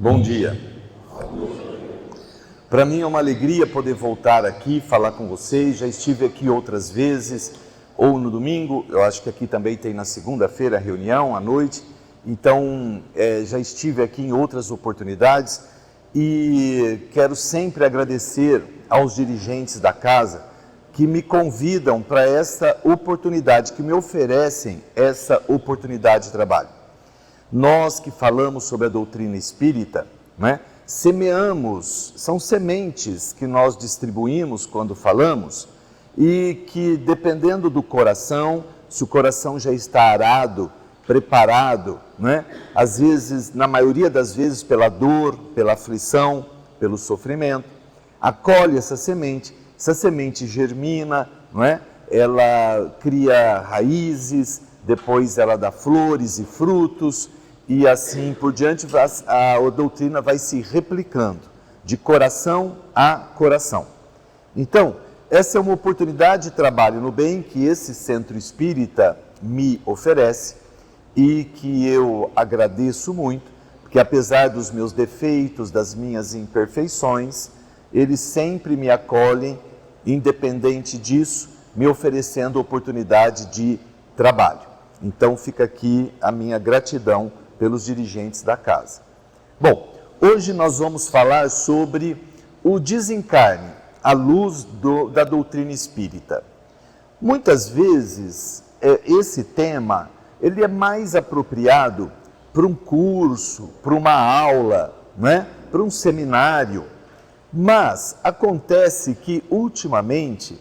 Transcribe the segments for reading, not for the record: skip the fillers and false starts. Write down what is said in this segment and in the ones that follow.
Bom dia. Para mim é uma alegria poder voltar aqui, falar com vocês. Já estive aqui outras vezes, ou no domingo, eu acho que aqui também tem na segunda-feira a reunião à noite. Então, já estive aqui em outras oportunidades e quero sempre agradecer aos dirigentes da casa que me convidam para essa oportunidade, que me oferecem essa oportunidade de trabalho. Nós que falamos sobre a doutrina espírita, semeamos, são sementes que nós distribuímos quando falamos e que, dependendo do coração, se o coração já está arado, preparado, às vezes, na maioria das vezes, pela dor, pela aflição, pelo sofrimento, acolhe essa semente germina, ela cria raízes, depois ela dá flores e frutos, e assim por diante a doutrina vai se replicando, de coração a coração. Então, essa é uma oportunidade de trabalho no bem que esse centro espírita me oferece e que eu agradeço muito, porque apesar dos meus defeitos, das minhas imperfeições, eles sempre me acolhem, independente disso, me oferecendo oportunidade de trabalho. Então fica aqui a minha gratidão pelos dirigentes da casa. Bom, hoje nós vamos falar sobre o desencarne à luz da doutrina espírita. Muitas vezes esse tema ele é mais apropriado para um curso, para uma aula, para um seminário, mas acontece que ultimamente,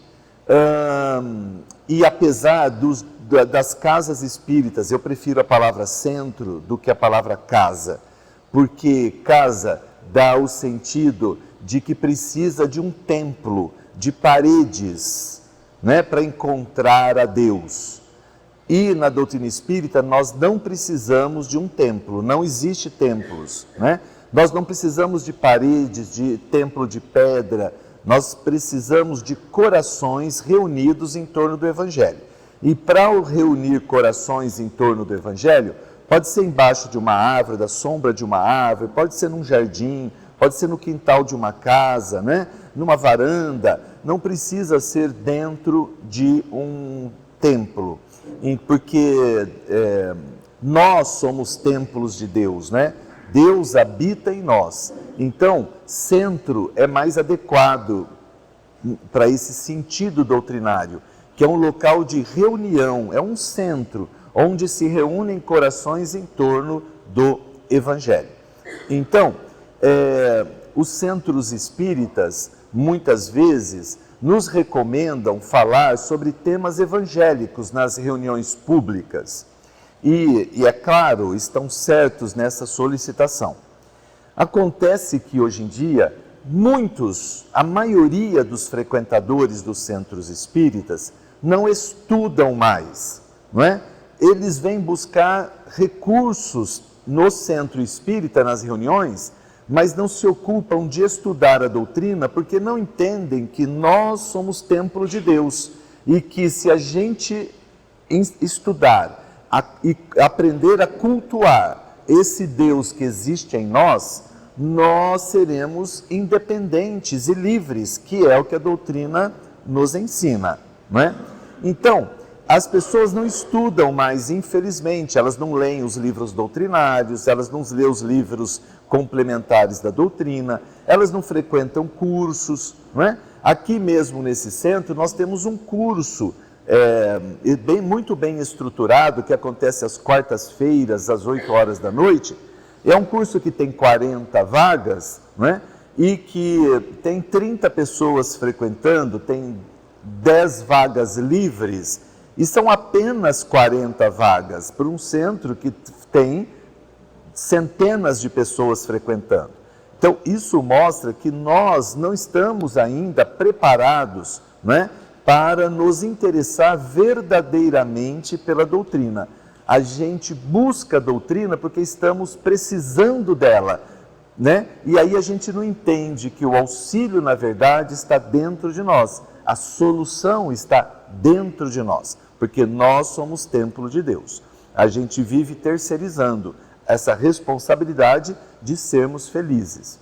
e apesar das casas espíritas, eu prefiro a palavra centro do que a palavra casa, porque casa dá o sentido de que precisa de um templo, de paredes, para encontrar a Deus. E na doutrina espírita nós não precisamos de um templo, não existe templos, Nós não precisamos de paredes, de templo de pedra, nós precisamos de corações reunidos em torno do Evangelho. E para reunir corações em torno do Evangelho, pode ser embaixo de uma árvore, da sombra de uma árvore, pode ser num jardim, pode ser no quintal de uma casa, numa varanda, não precisa ser dentro de um templo, porque nós somos templos de Deus, Deus habita em nós. Então, centro é mais adequado para esse sentido doutrinário, que é um local de reunião, é um centro onde se reúnem corações em torno do Evangelho. Então, os centros espíritas, muitas vezes, nos recomendam falar sobre temas evangélicos nas reuniões públicas. E é claro, estão certos nessa solicitação. Acontece que hoje em dia, a maioria dos frequentadores dos centros espíritas não estudam mais, Eles vêm buscar recursos no centro espírita, nas reuniões, mas não se ocupam de estudar a doutrina porque não entendem que nós somos templo de Deus e que se a gente estudar e aprender a cultuar esse Deus que existe em nós, nós seremos independentes e livres, que é o que a doutrina nos ensina, Então, as pessoas não estudam mais, infelizmente, elas não leem os livros doutrinários, elas não lêem os livros complementares da doutrina, elas não frequentam cursos, Aqui mesmo nesse centro nós temos um curso muito bem estruturado, que acontece às quartas-feiras, às 8 horas da noite. É um curso que tem 40 vagas, e que tem 30 pessoas frequentando, tem 10 vagas livres, e são apenas 40 vagas para um centro que tem centenas de pessoas frequentando. Então, isso mostra que nós não estamos ainda preparados, para nos interessar verdadeiramente pela doutrina. A gente busca a doutrina porque estamos precisando dela, E aí a gente não entende que o auxílio, na verdade, está dentro de nós. A solução está dentro de nós, porque nós somos templo de Deus. A gente vive terceirizando essa responsabilidade de sermos felizes.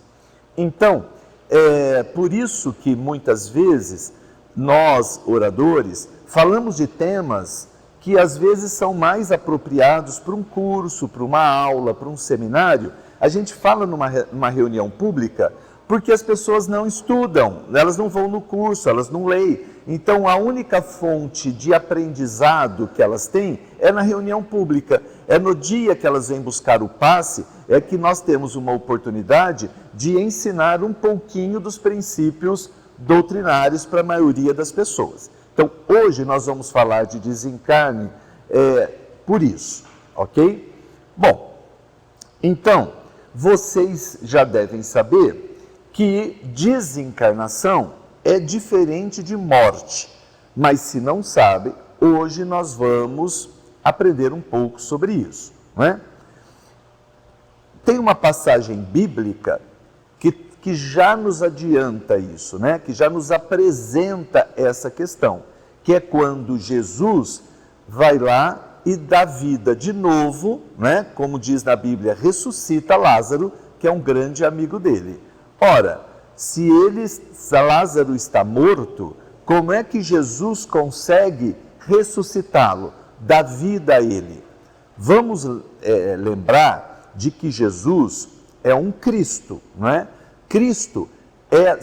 Então, é por isso que muitas vezes nós, oradores, falamos de temas que às vezes são mais apropriados para um curso, para uma aula, para um seminário. A gente fala numa reunião pública porque as pessoas não estudam, elas não vão no curso, elas não leem. Então, a única fonte de aprendizado que elas têm é na reunião pública. É no dia que elas vêm buscar o passe, é que nós temos uma oportunidade de ensinar um pouquinho dos princípios doutrinários para a maioria das pessoas. Então, hoje nós vamos falar de desencarne por isso, ok? Bom, então, vocês já devem saber que desencarnação é diferente de morte, mas se não sabem, hoje nós vamos aprender um pouco sobre isso, não é? Tem uma passagem bíblica que já nos adianta isso, né? Que já nos apresenta essa questão, que é quando Jesus vai lá e dá vida de novo, né? Como diz na Bíblia, ressuscita Lázaro, que é um grande amigo dele. Ora, se Lázaro está morto, como é que Jesus consegue ressuscitá-lo, dar vida a ele? Vamos lembrar de que Jesus é um Cristo, não é? Cristo é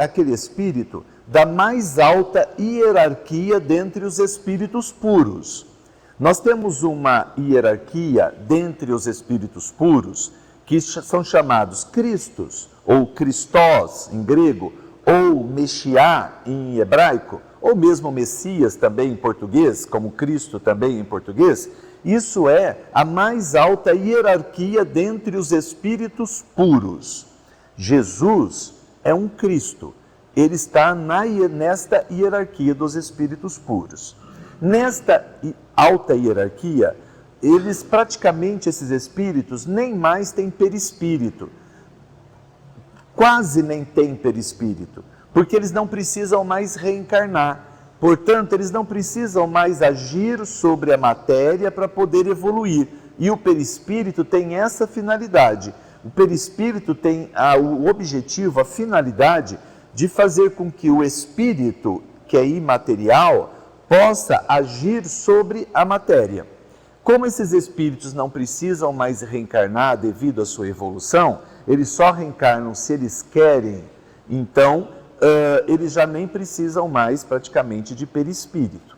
aquele espírito da mais alta hierarquia dentre os espíritos puros. Nós temos uma hierarquia dentre os espíritos puros que são chamados Cristos, ou Christos em grego, ou Mexiá em hebraico, ou mesmo Messias também em português, como Cristo também em português. Isso é a mais alta hierarquia dentre os espíritos puros. Jesus é um Cristo, ele está nesta hierarquia dos espíritos puros. Nesta alta hierarquia, esses espíritos, nem mais têm perispírito, quase nem têm perispírito, porque eles não precisam mais reencarnar. Portanto, eles não precisam mais agir sobre a matéria para poder evoluir. E o perispírito tem essa finalidade. O perispírito tem o objetivo, a finalidade de fazer com que o espírito, que é imaterial, possa agir sobre a matéria. Como esses espíritos não precisam mais reencarnar devido à sua evolução, eles só reencarnam se eles querem, então eles já nem precisam mais praticamente de perispírito.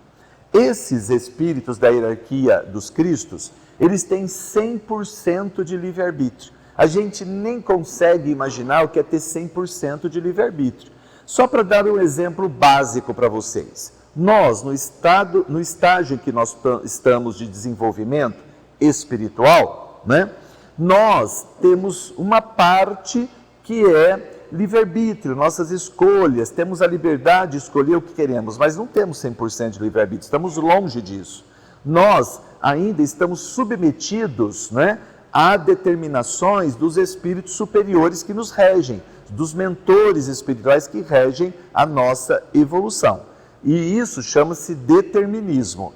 Esses espíritos da hierarquia dos Cristos, eles têm 100% de livre-arbítrio. A gente nem consegue imaginar o que é ter 100% de livre-arbítrio. Só para dar um exemplo básico para vocês. Nós, no estágio em que nós estamos de desenvolvimento espiritual, né, nós temos uma parte que é livre-arbítrio, nossas escolhas, temos a liberdade de escolher o que queremos, mas não temos 100% de livre-arbítrio, estamos longe disso. Nós ainda estamos submetidos, né, a determinações dos espíritos superiores que nos regem, dos mentores espirituais que regem a nossa evolução. E isso chama-se determinismo.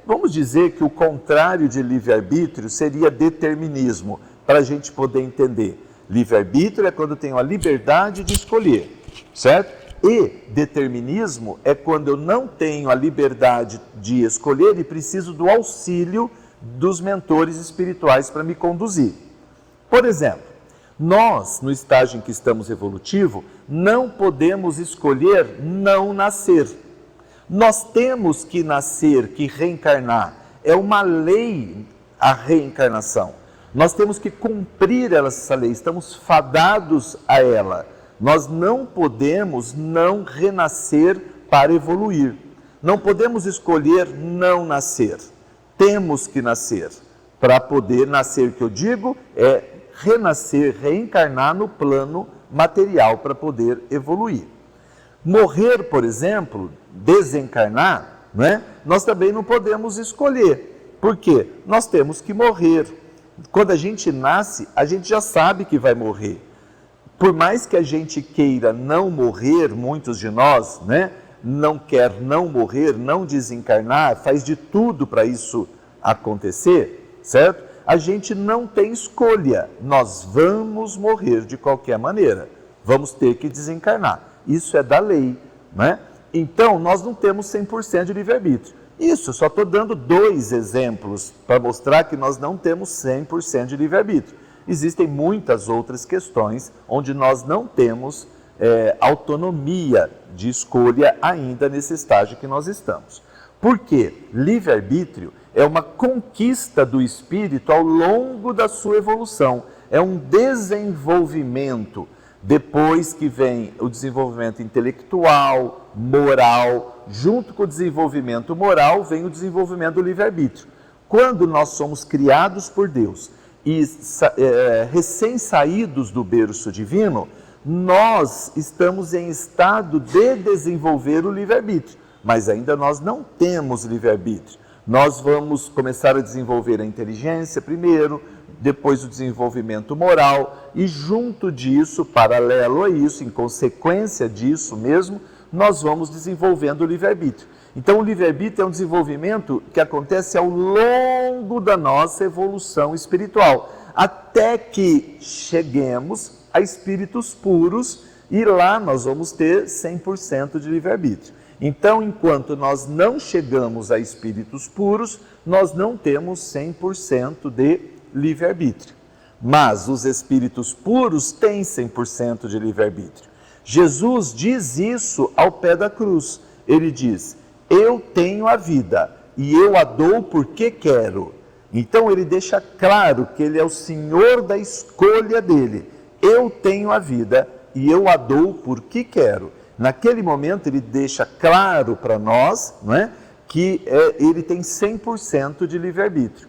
Vamos dizer que o contrário de livre-arbítrio seria determinismo, para a gente poder entender. Livre-arbítrio é quando eu tenho a liberdade de escolher, certo? E determinismo é quando eu não tenho a liberdade de escolher e preciso do auxílio dos mentores espirituais para me conduzir. Por exemplo, nós, no estágio em que estamos evolutivo, não podemos escolher não nascer. Nós temos que nascer, que reencarnar. É uma lei a reencarnação. Nós temos que cumprir essa lei, estamos fadados a ela. Nós não podemos não renascer para evoluir. Não podemos escolher não nascer. Temos que nascer. Para poder nascer, que eu digo, é renascer, reencarnar no plano material para poder evoluir. Morrer, por exemplo, desencarnar, né? Nós também não podemos escolher. Por quê? Nós temos que morrer. Quando a gente nasce, a gente já sabe que vai morrer. Por mais que a gente queira não morrer, muitos de nós, né, não quer não morrer, não desencarnar, faz de tudo para isso acontecer, certo? a gente não tem escolha, nós vamos morrer de qualquer maneira, vamos ter que desencarnar, isso é da lei, né? Então nós não temos 100% de livre-arbítrio. Isso, eu só estou dando 2 exemplos para mostrar que nós não temos 100% de livre-arbítrio. Existem muitas outras questões onde nós não temos autonomia de escolha ainda nesse estágio que nós estamos. Porque livre-arbítrio é uma conquista do espírito ao longo da sua evolução, é um desenvolvimento, depois que vem o desenvolvimento intelectual, moral, junto com o desenvolvimento moral vem o desenvolvimento do livre-arbítrio. Quando nós somos criados por Deus e recém-saídos do berço divino, nós estamos em estado de desenvolver o livre-arbítrio, mas ainda nós não temos livre-arbítrio. Nós vamos começar a desenvolver a inteligência primeiro, depois o desenvolvimento moral, e junto disso, paralelo a isso, em consequência disso mesmo, nós vamos desenvolvendo o livre-arbítrio. Então o livre-arbítrio é um desenvolvimento que acontece ao longo da nossa evolução espiritual, até que cheguemos a espíritos puros, e lá nós vamos ter 100% de livre-arbítrio. Então, enquanto nós não chegamos a espíritos puros, nós não temos 100% de livre-arbítrio. Mas os espíritos puros têm 100% de livre-arbítrio. Jesus diz isso ao pé da cruz. Ele diz, eu tenho a vida e eu a dou porque quero. Então ele deixa claro que ele é o Senhor da escolha dele. Eu tenho a vida e eu a dou porque quero. Naquele momento ele deixa claro para nós, não é, que ele tem 100% de livre-arbítrio.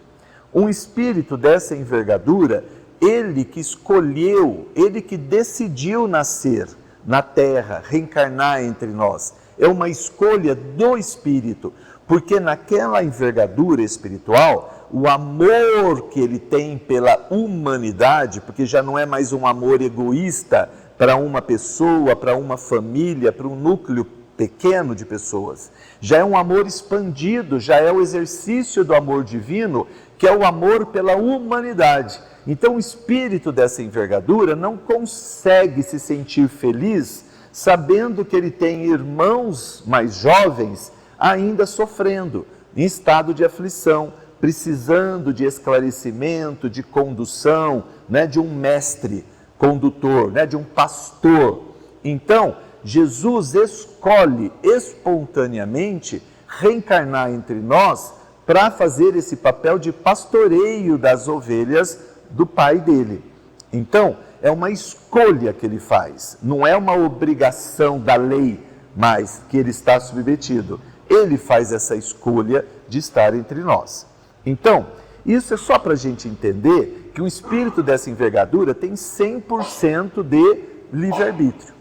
Um espírito dessa envergadura, ele que escolheu, ele que decidiu nascer na Terra, reencarnar entre nós, é uma escolha do espírito, porque naquela envergadura espiritual, o amor que ele tem pela humanidade, porque já não é mais um amor egoísta para uma pessoa, para uma família, para um núcleo pequeno de pessoas, já é um amor expandido, já é o exercício do amor divino, que é o amor pela humanidade. Então o espírito dessa envergadura não consegue se sentir feliz sabendo que ele tem irmãos mais jovens ainda sofrendo, em estado de aflição, precisando de esclarecimento, de condução, né, de um mestre condutor, né, de um pastor. Então, Jesus escolhe espontaneamente reencarnar entre nós para fazer esse papel de pastoreio das ovelhas do Pai dele. Então, é uma escolha que ele faz, não é uma obrigação da lei, mas que ele está submetido. Ele faz essa escolha de estar entre nós. Então, isso é só para a gente entender que um espírito dessa envergadura tem 100% de livre-arbítrio.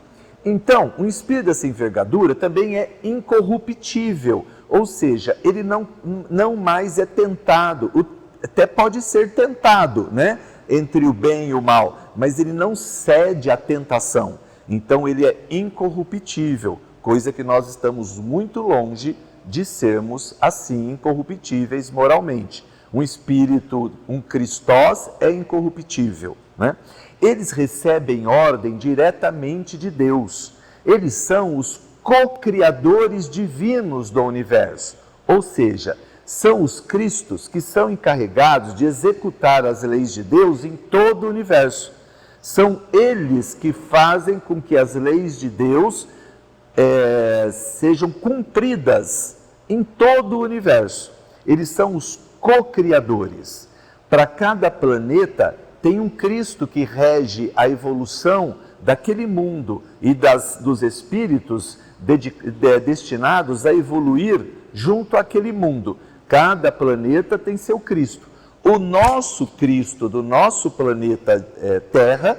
Então, um espírito dessa envergadura também é incorruptível, ou seja, ele não mais é tentado, até pode ser tentado, né, entre o bem e o mal, mas ele não cede à tentação. Então, ele é incorruptível, coisa que nós estamos muito longe de sermos assim incorruptíveis moralmente. Um espírito, um Cristós é incorruptível, né? Eles recebem ordem diretamente de Deus. Eles são os co-criadores divinos do universo, ou seja, são os Cristos que são encarregados de executar as leis de Deus em todo o universo. São eles que fazem com que as leis de Deus sejam cumpridas em todo o universo. Eles são os co-criadores. Para cada planeta tem um Cristo que rege a evolução daquele mundo e dos espíritos destinados a evoluir junto àquele mundo. Cada planeta tem seu Cristo. O nosso Cristo do nosso planeta Terra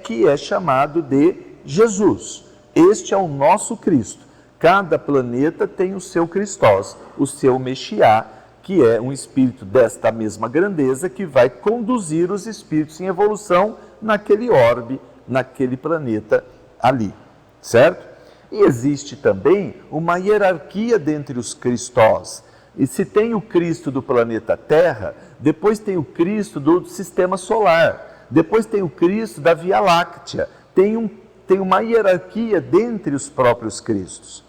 que é chamado de Jesus. Este é o nosso Cristo. Cada planeta tem o seu Cristós, o seu Mexiá, que é um espírito desta mesma grandeza que vai conduzir os espíritos em evolução naquele orbe, naquele planeta ali, certo? E existe também uma hierarquia dentre os Cristós. E se tem o Cristo do planeta Terra, depois tem o Cristo do sistema solar, depois tem o Cristo da Via Láctea, tem uma hierarquia dentre os próprios Cristos.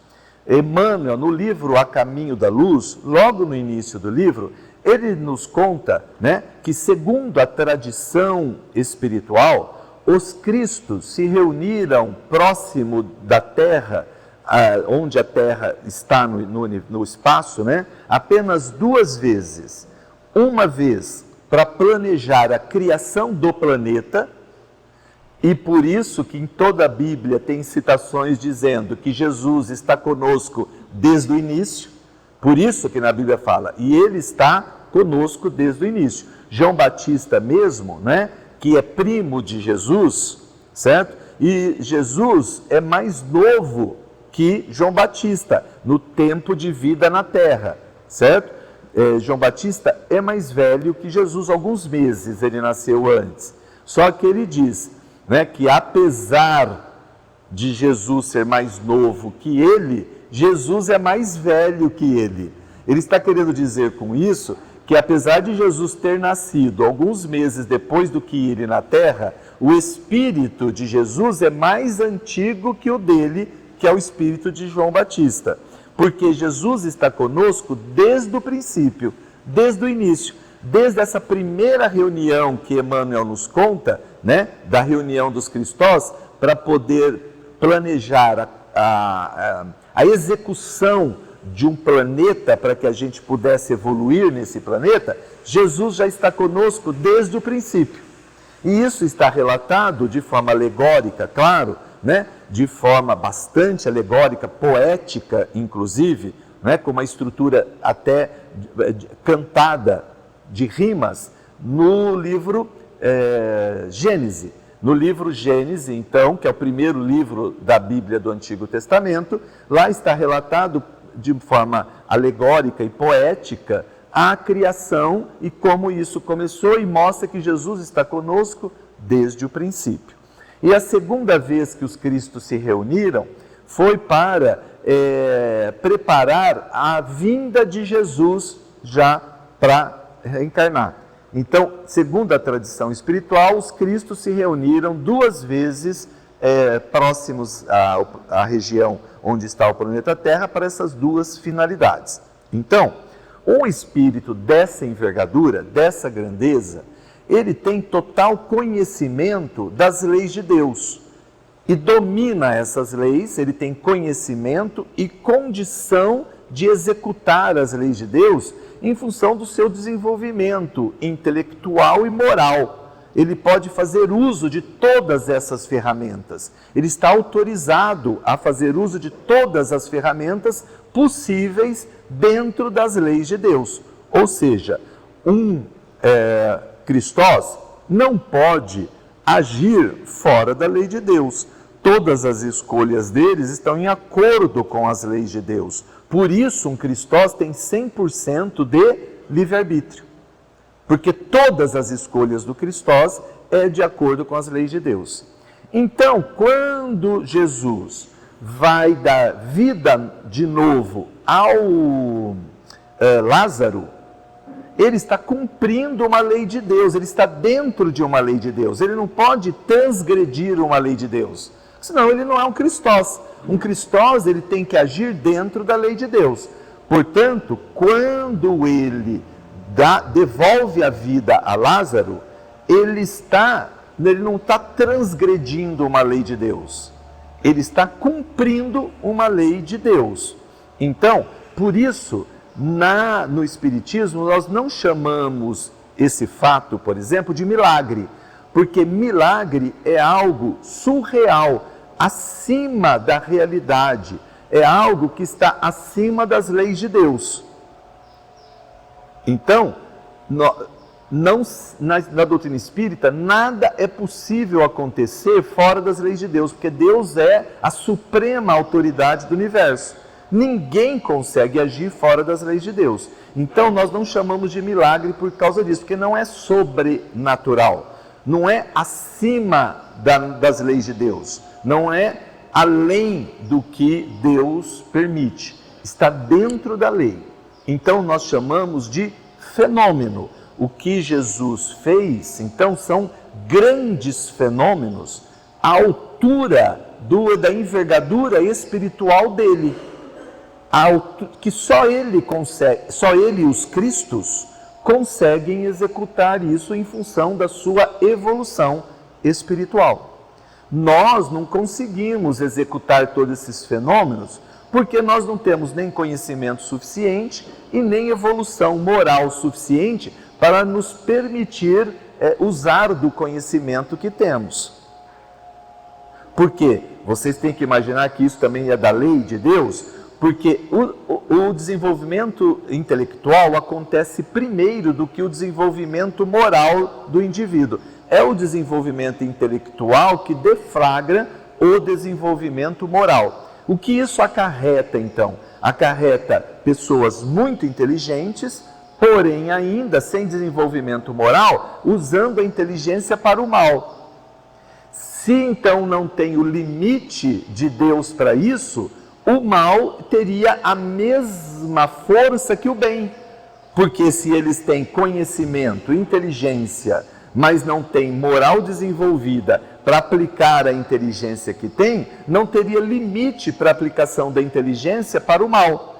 Emmanuel, no livro A Caminho da Luz, logo no início do livro, ele nos conta, que segundo a tradição espiritual, os Cristos se reuniram próximo da Terra, onde a Terra está no espaço, apenas 2 vezes. Uma vez para planejar a criação do planeta, e por isso que em toda a Bíblia tem citações dizendo que Jesus está conosco desde o início, por isso que na Bíblia fala, e ele está conosco desde o início. João Batista mesmo, que é primo de Jesus, certo? E Jesus é mais novo que João Batista no tempo de vida na terra, certo? João Batista é mais velho que Jesus, alguns meses ele nasceu antes. Só que ele diz, que apesar de Jesus ser mais novo que ele, Jesus é mais velho que ele. Ele está querendo dizer com isso que apesar de Jesus ter nascido alguns meses depois do que ele na terra, o espírito de Jesus é mais antigo que o dele, que é o espírito de João Batista. Porque Jesus está conosco desde o princípio, desde o início, desde essa primeira reunião que Emmanuel nos conta, da reunião dos cristós, para poder planejar a execução de um planeta, para que a gente pudesse evoluir nesse planeta. Jesus já está conosco desde o princípio. E isso está relatado de forma alegórica, claro, de forma bastante alegórica, poética, inclusive, com uma estrutura até cantada de rimas, no livro Gênese. No livro Gênese, então, que é o primeiro livro da Bíblia do Antigo Testamento, lá está relatado de forma alegórica e poética a criação e como isso começou, e mostra que Jesus está conosco desde o princípio. E a segunda vez que os Cristos se reuniram foi para preparar a vinda de Jesus já para reencarnar. Então, segundo a tradição espiritual, os Cristos se reuniram 2 vezes próximos à região onde está o planeta Terra para essas 2 finalidades. Então, um espírito dessa envergadura, dessa grandeza, ele tem total conhecimento das leis de Deus e domina essas leis, ele tem conhecimento e condição de executar as leis de Deus em função do seu desenvolvimento intelectual e moral. Ele pode fazer uso de todas essas ferramentas. Ele está autorizado a fazer uso de todas as ferramentas possíveis dentro das leis de Deus. Ou seja, um Cristós não pode agir fora da lei de Deus. Todas as escolhas deles estão em acordo com as leis de Deus. Por isso, um Cristós tem 100% de livre-arbítrio. Porque todas as escolhas do Cristós é de acordo com as leis de Deus. Então, quando Jesus vai dar vida de novo ao Lázaro, ele está cumprindo uma lei de Deus, ele está dentro de uma lei de Deus, ele não pode transgredir uma lei de Deus, senão ele não é um Cristós. Um Cristós, ele tem que agir dentro da lei de Deus. Portanto, quando ele devolve a vida a Lázaro, ele não está transgredindo uma lei de Deus, ele está cumprindo uma lei de Deus. Então, por isso, no Espiritismo, nós não chamamos esse fato, por exemplo, de milagre, porque milagre é algo surreal, acima da realidade, é algo que está acima das leis de Deus. Então, na doutrina espírita, nada é possível acontecer fora das leis de Deus, porque Deus é a suprema autoridade do universo. Ninguém consegue agir fora das leis de Deus. Então, nós não chamamos de milagre por causa disso, porque não é sobrenatural, não é acima das leis de Deus, não é além do que Deus permite, está dentro da lei. Então nós chamamos de fenômeno. O que Jesus fez, então, são grandes fenômenos à altura da envergadura espiritual dele, que só ele consegue, só ele e os Cristos conseguem executar isso em função da sua evolução espiritual. Nós não conseguimos executar todos esses fenômenos porque nós não temos nem conhecimento suficiente e nem evolução moral suficiente para nos permitir usar do conhecimento que temos. Por quê? Vocês têm que imaginar que isso também é da lei de Deus, porque o desenvolvimento intelectual acontece primeiro do que o desenvolvimento moral do indivíduo. É o desenvolvimento intelectual que deflagra o desenvolvimento moral. O que isso acarreta, então? Acarreta pessoas muito inteligentes, porém ainda sem desenvolvimento moral, usando a inteligência para o mal. Se então não tem o limite de Deus para isso, o mal teria a mesma força que o bem. Porque se eles têm conhecimento, inteligência, mas não têm moral desenvolvida para aplicar a inteligência que tem, não teria limite para a aplicação da inteligência para o mal.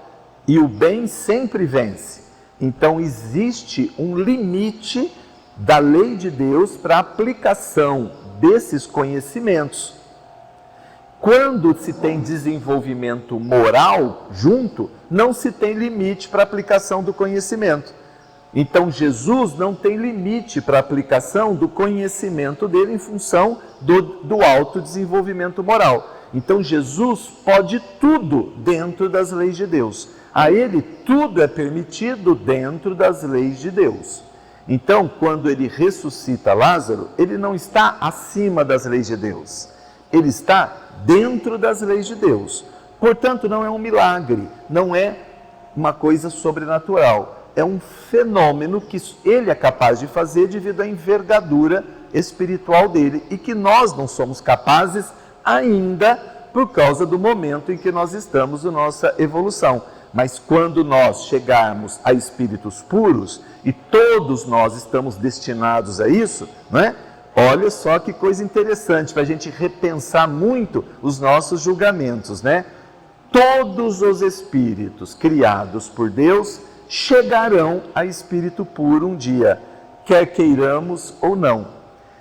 E o bem sempre vence. Então existe um limite da lei de Deus para a aplicação desses conhecimentos. Quando se tem desenvolvimento moral junto, não se tem limite para a aplicação do conhecimento. Então Jesus não tem limite para a aplicação do conhecimento dele em função do alto desenvolvimento moral. Então Jesus pode tudo dentro das leis de Deus. A ele tudo é permitido dentro das leis de Deus. Então, quando ele ressuscita Lázaro, ele não está acima das leis de Deus. Ele está dentro das leis de Deus. Portanto, não é um milagre, não é uma coisa sobrenatural. É um fenômeno que ele é capaz de fazer devido à envergadura espiritual dele e que nós não somos capazes ainda por causa do momento em que nós estamos na nossa evolução. Mas quando nós chegarmos a espíritos puros, e todos nós estamos destinados a isso, não é? Olha só que coisa interessante, para a gente repensar muito os nossos julgamentos, né? Todos os espíritos criados por Deus chegarão a espírito puro um dia, quer queiramos ou não.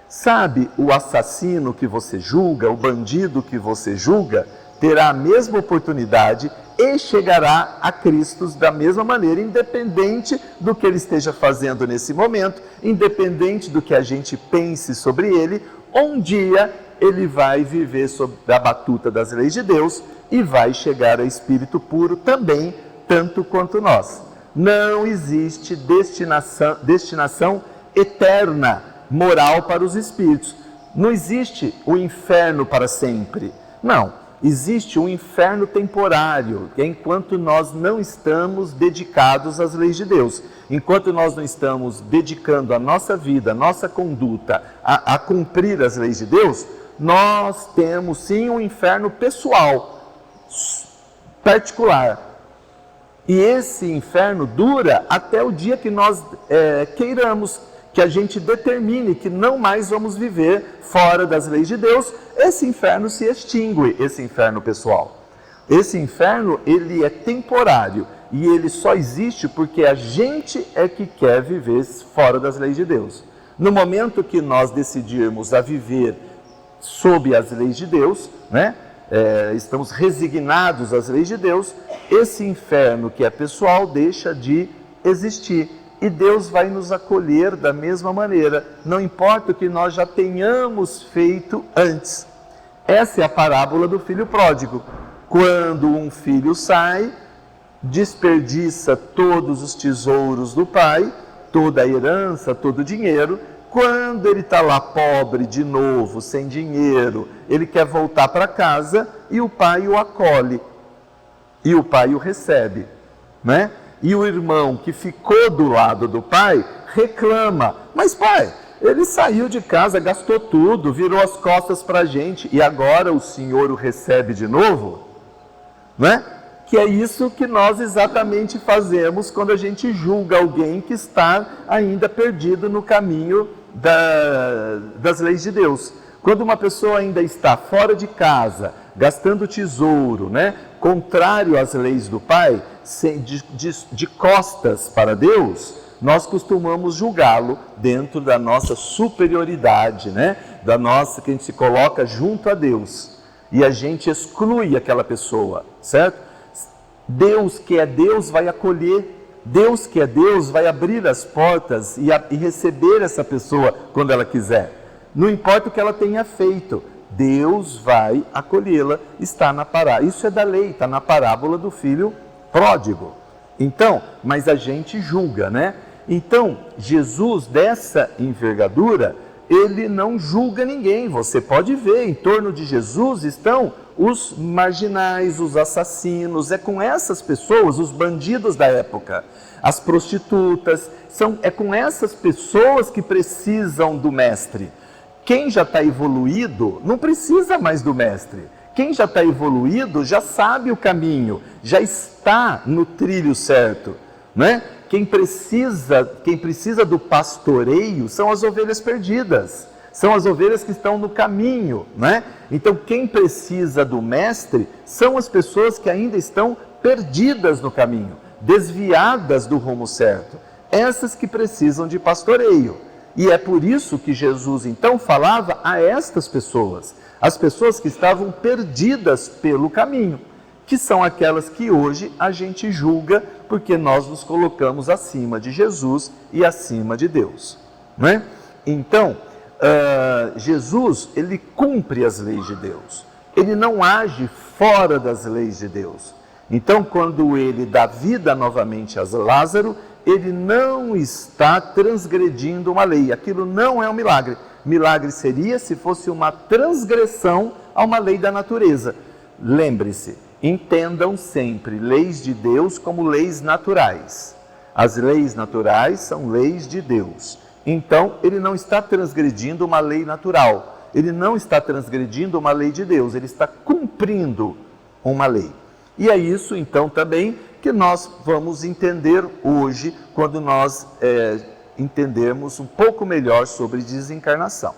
Sabe, o assassino que você julga, o bandido que você julga, terá a mesma oportunidade e chegará a Cristo da mesma maneira, independente do que ele esteja fazendo nesse momento, independente do que a gente pense sobre ele, um dia ele vai viver sob a batuta das leis de Deus e vai chegar a espírito puro também, tanto quanto nós. Não existe destinação eterna moral para os espíritos. Não existe o inferno para sempre. Não. Existe um inferno temporário, enquanto nós não estamos dedicados às leis de Deus. Enquanto nós não estamos dedicando a nossa vida, a nossa conduta a cumprir as leis de Deus, nós temos sim um inferno pessoal, particular. E esse inferno dura até o dia que nós queiramos, que a gente determine que não mais vamos viver fora das leis de Deus. Esse inferno se extingue, esse inferno pessoal. Esse inferno, ele é temporário e ele só existe porque a gente é que quer viver fora das leis de Deus. No momento que nós decidirmos a viver sob as leis de Deus, né? Estamos resignados às leis de Deus, esse inferno que é pessoal deixa de existir. E Deus vai nos acolher da mesma maneira, não importa o que nós já tenhamos feito antes. Essa é a parábola do filho pródigo. Quando um filho sai, desperdiça todos os tesouros do pai, toda a herança, todo o dinheiro. Quando ele está lá pobre de novo, sem dinheiro, ele quer voltar para casa e o pai o acolhe, e o pai o recebe, né? E o irmão que ficou do lado do pai reclama: mas pai, ele saiu de casa, gastou tudo, virou as costas para a gente e agora o senhor o recebe de novo? Né? que é isso que nós exatamente fazemos quando a gente julga alguém que está ainda perdido no caminho das leis de Deus. Quando uma pessoa ainda está fora de casa, gastando tesouro, né, contrário às leis do Pai, de costas para Deus, nós costumamos julgá-lo dentro da nossa superioridade, né, da nossa, que a gente se coloca junto a Deus, e a gente exclui aquela pessoa, certo? Deus que é Deus vai acolher, Deus que é Deus vai abrir as portas e receber essa pessoa quando ela quiser. Não importa o que ela tenha feito, Deus vai acolhê-la, está na parábola. Isso é da lei, está na parábola do filho pródigo. Então, mas a gente julga, né? Então, Jesus dessa envergadura, ele não julga ninguém. Você pode ver, em torno de Jesus estão os marginais, os assassinos, é com essas pessoas, os bandidos da época, as prostitutas, é com essas pessoas que precisam do mestre. Quem já está evoluído não precisa mais do mestre. Quem já está evoluído já sabe o caminho, já está no trilho certo, né? Quem precisa do pastoreio são as ovelhas perdidas, são as ovelhas que estão no caminho, né? Então quem precisa do mestre são as pessoas que ainda estão perdidas no caminho, desviadas do rumo certo, essas que precisam de pastoreio. E é por isso que Jesus então falava a estas pessoas, as pessoas que estavam perdidas pelo caminho, que são aquelas que hoje a gente julga porque nós nos colocamos acima de Jesus e acima de Deus, né? Então, Jesus, ele cumpre as leis de Deus, ele não age fora das leis de Deus. Então, quando ele dá vida novamente a Lázaro, ele não está transgredindo uma lei, aquilo não é um milagre. Milagre seria se fosse uma transgressão a uma lei da natureza. Lembre-se, entendam sempre leis de Deus como leis naturais. As leis naturais são leis de Deus. Então, ele não está transgredindo uma lei natural, ele não está transgredindo uma lei de Deus, ele está cumprindo uma lei. E é isso, então, também que nós vamos entender hoje, quando nós entendermos um pouco melhor sobre desencarnação.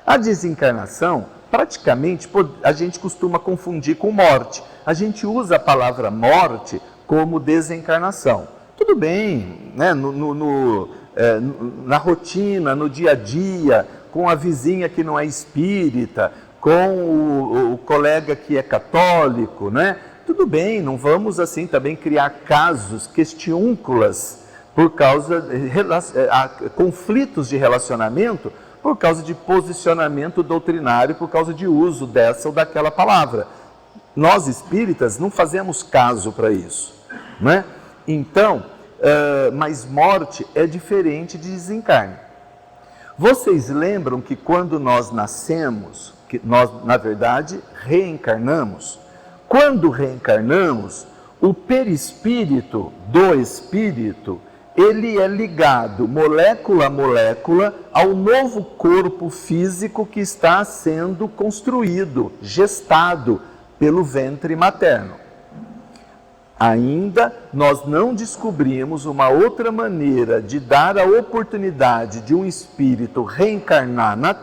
A desencarnação, praticamente, a gente costuma confundir com morte. A gente usa a palavra morte como desencarnação. Tudo bem, né? Na rotina, no dia a dia, com a vizinha que não é espírita, com o colega que é católico, né? Tudo bem, não vamos assim também criar casos, questiúnculas, por causa de conflitos de relacionamento, por causa de posicionamento doutrinário, por causa de uso dessa ou daquela palavra. Nós espíritas não fazemos caso para isso, né? Então, mas morte é diferente de desencarne. Vocês lembram que quando nós nascemos, que nós, na verdade, reencarnamos? Quando reencarnamos, o perispírito do espírito, ele é ligado molécula a molécula ao novo corpo físico que está sendo construído, gestado pelo ventre materno. Ainda nós não descobrimos uma outra maneira de dar a oportunidade de um espírito reencarnar na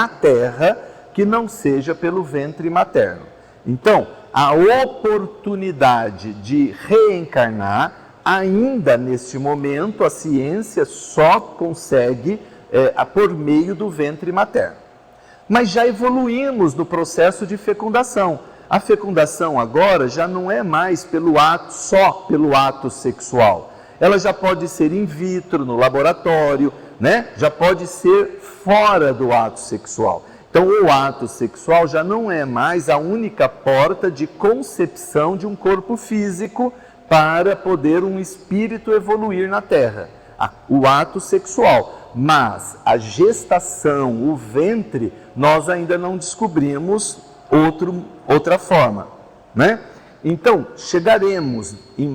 Terra, que não seja pelo ventre materno. Então, a oportunidade de reencarnar, ainda neste momento, a ciência só consegue por meio do ventre materno. Mas já evoluímos no processo de fecundação. A fecundação agora já não é mais só pelo ato sexual. Ela já pode ser in vitro, no laboratório, né? Já pode ser fora do ato sexual. Então, o ato sexual já não é mais a única porta de concepção de um corpo físico para poder um espírito evoluir na Terra. O ato sexual. Mas a gestação, o ventre, nós ainda não descobrimos outra forma, né? Então, chegaremos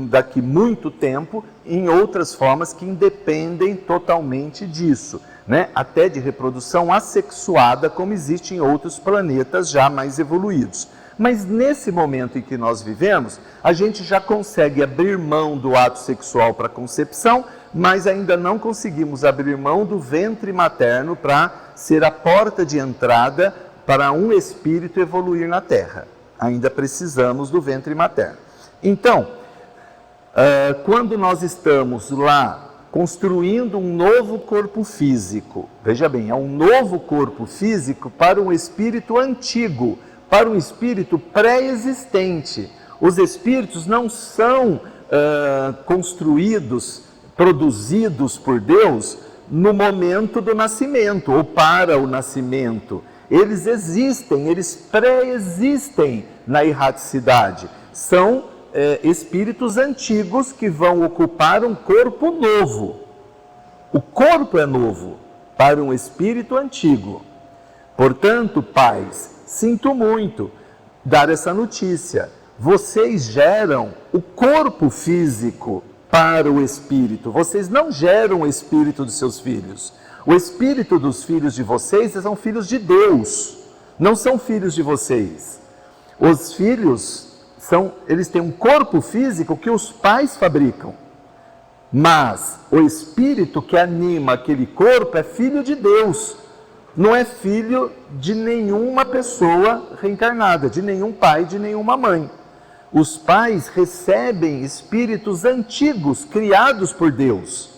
daqui muito tempo em outras formas que independem totalmente disso, né? Até de reprodução assexuada, como existe em outros planetas já mais evoluídos. Mas nesse momento em que nós vivemos, a gente já consegue abrir mão do ato sexual para a concepção, mas ainda não conseguimos abrir mão do ventre materno para ser a porta de entrada para um espírito evoluir na Terra. Ainda precisamos do ventre materno. Então, quando nós estamos lá construindo um novo corpo físico, veja bem, é um novo corpo físico para um espírito antigo, para um espírito pré-existente. Os espíritos não são construídos, produzidos por Deus no momento do nascimento ou para o nascimento. Eles existem, eles pré-existem na erraticidade. São espíritos antigos que vão ocupar um corpo novo. O corpo é novo para um espírito antigo. Portanto, pais, sinto muito dar essa notícia. Vocês geram o corpo físico para o espírito. Vocês não geram o espírito dos seus filhos. O espírito dos filhos de vocês são filhos de Deus, não são filhos de vocês. Os filhos eles têm um corpo físico que os pais fabricam, mas o espírito que anima aquele corpo é filho de Deus, não é filho de nenhuma pessoa reencarnada, de nenhum pai, de nenhuma mãe. Os pais recebem espíritos antigos, criados por Deus,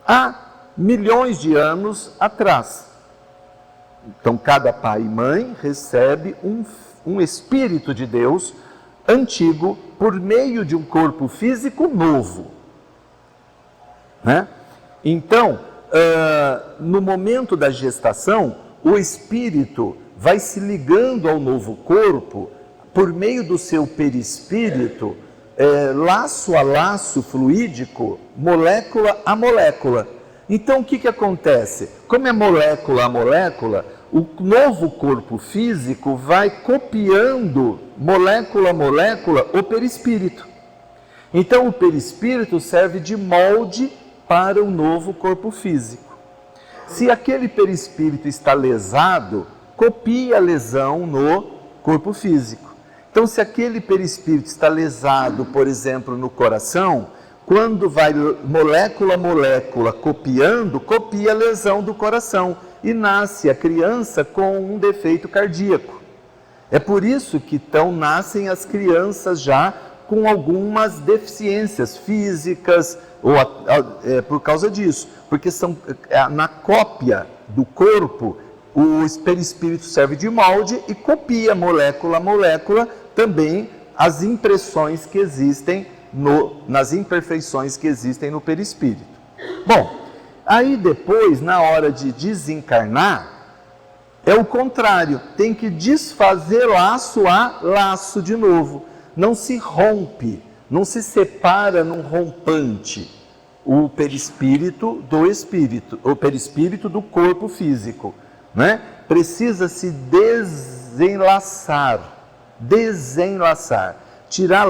há milhões de anos atrás. Então, cada pai e mãe recebe um espírito de Deus antigo por meio de um corpo físico novo, né? Então, no momento da gestação, o espírito vai se ligando ao novo corpo por meio do seu perispírito, laço a laço fluídico, molécula a molécula. Então, o que acontece? Como é molécula a molécula, o novo corpo físico vai copiando, molécula a molécula, o perispírito. Então, o perispírito serve de molde para o novo corpo físico. Se aquele perispírito está lesado, copia a lesão no corpo físico. Então, se aquele perispírito está lesado, por exemplo, no coração, quando vai molécula a molécula copiando, copia a lesão do coração e nasce a criança com um defeito cardíaco. É por isso que nascem as crianças já com algumas deficiências físicas, ou por causa disso, porque na cópia do corpo, o perispírito serve de molde e copia molécula a molécula também as impressões que existem nas imperfeições que existem no perispírito. Bom, aí depois, na hora de desencarnar, é o contrário, tem que desfazer laço a laço de novo. Não se rompe, não se separa num rompante o perispírito do espírito, o perispírito do corpo físico, né? Precisa se desenlaçar, tirar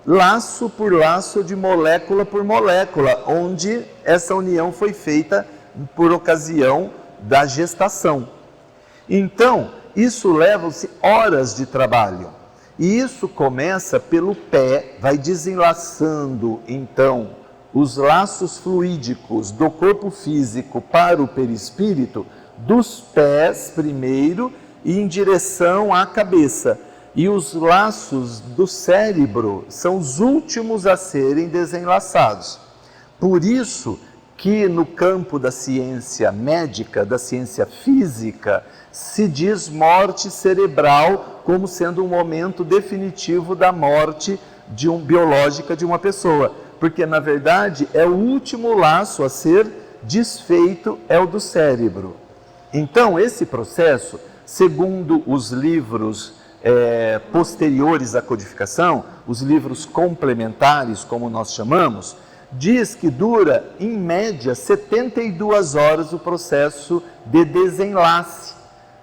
laço por laço, de molécula por molécula, onde essa união foi feita por ocasião da gestação. Então, isso leva-se horas de trabalho. E isso começa pelo pé, vai desenlaçando, então, os laços fluídicos do corpo físico para o perispírito, dos pés primeiro e em direção à cabeça. E os laços do cérebro são os últimos a serem desenlaçados. Por isso que no campo da ciência médica, da ciência física, se diz morte cerebral como sendo um momento definitivo da morte biológica de uma pessoa. Porque, na verdade, é o último laço a ser desfeito, é o do cérebro. Então, esse processo, segundo os livros posteriores à codificação, os livros complementares, como nós chamamos, diz que dura, em média, 72 horas o processo de desenlace.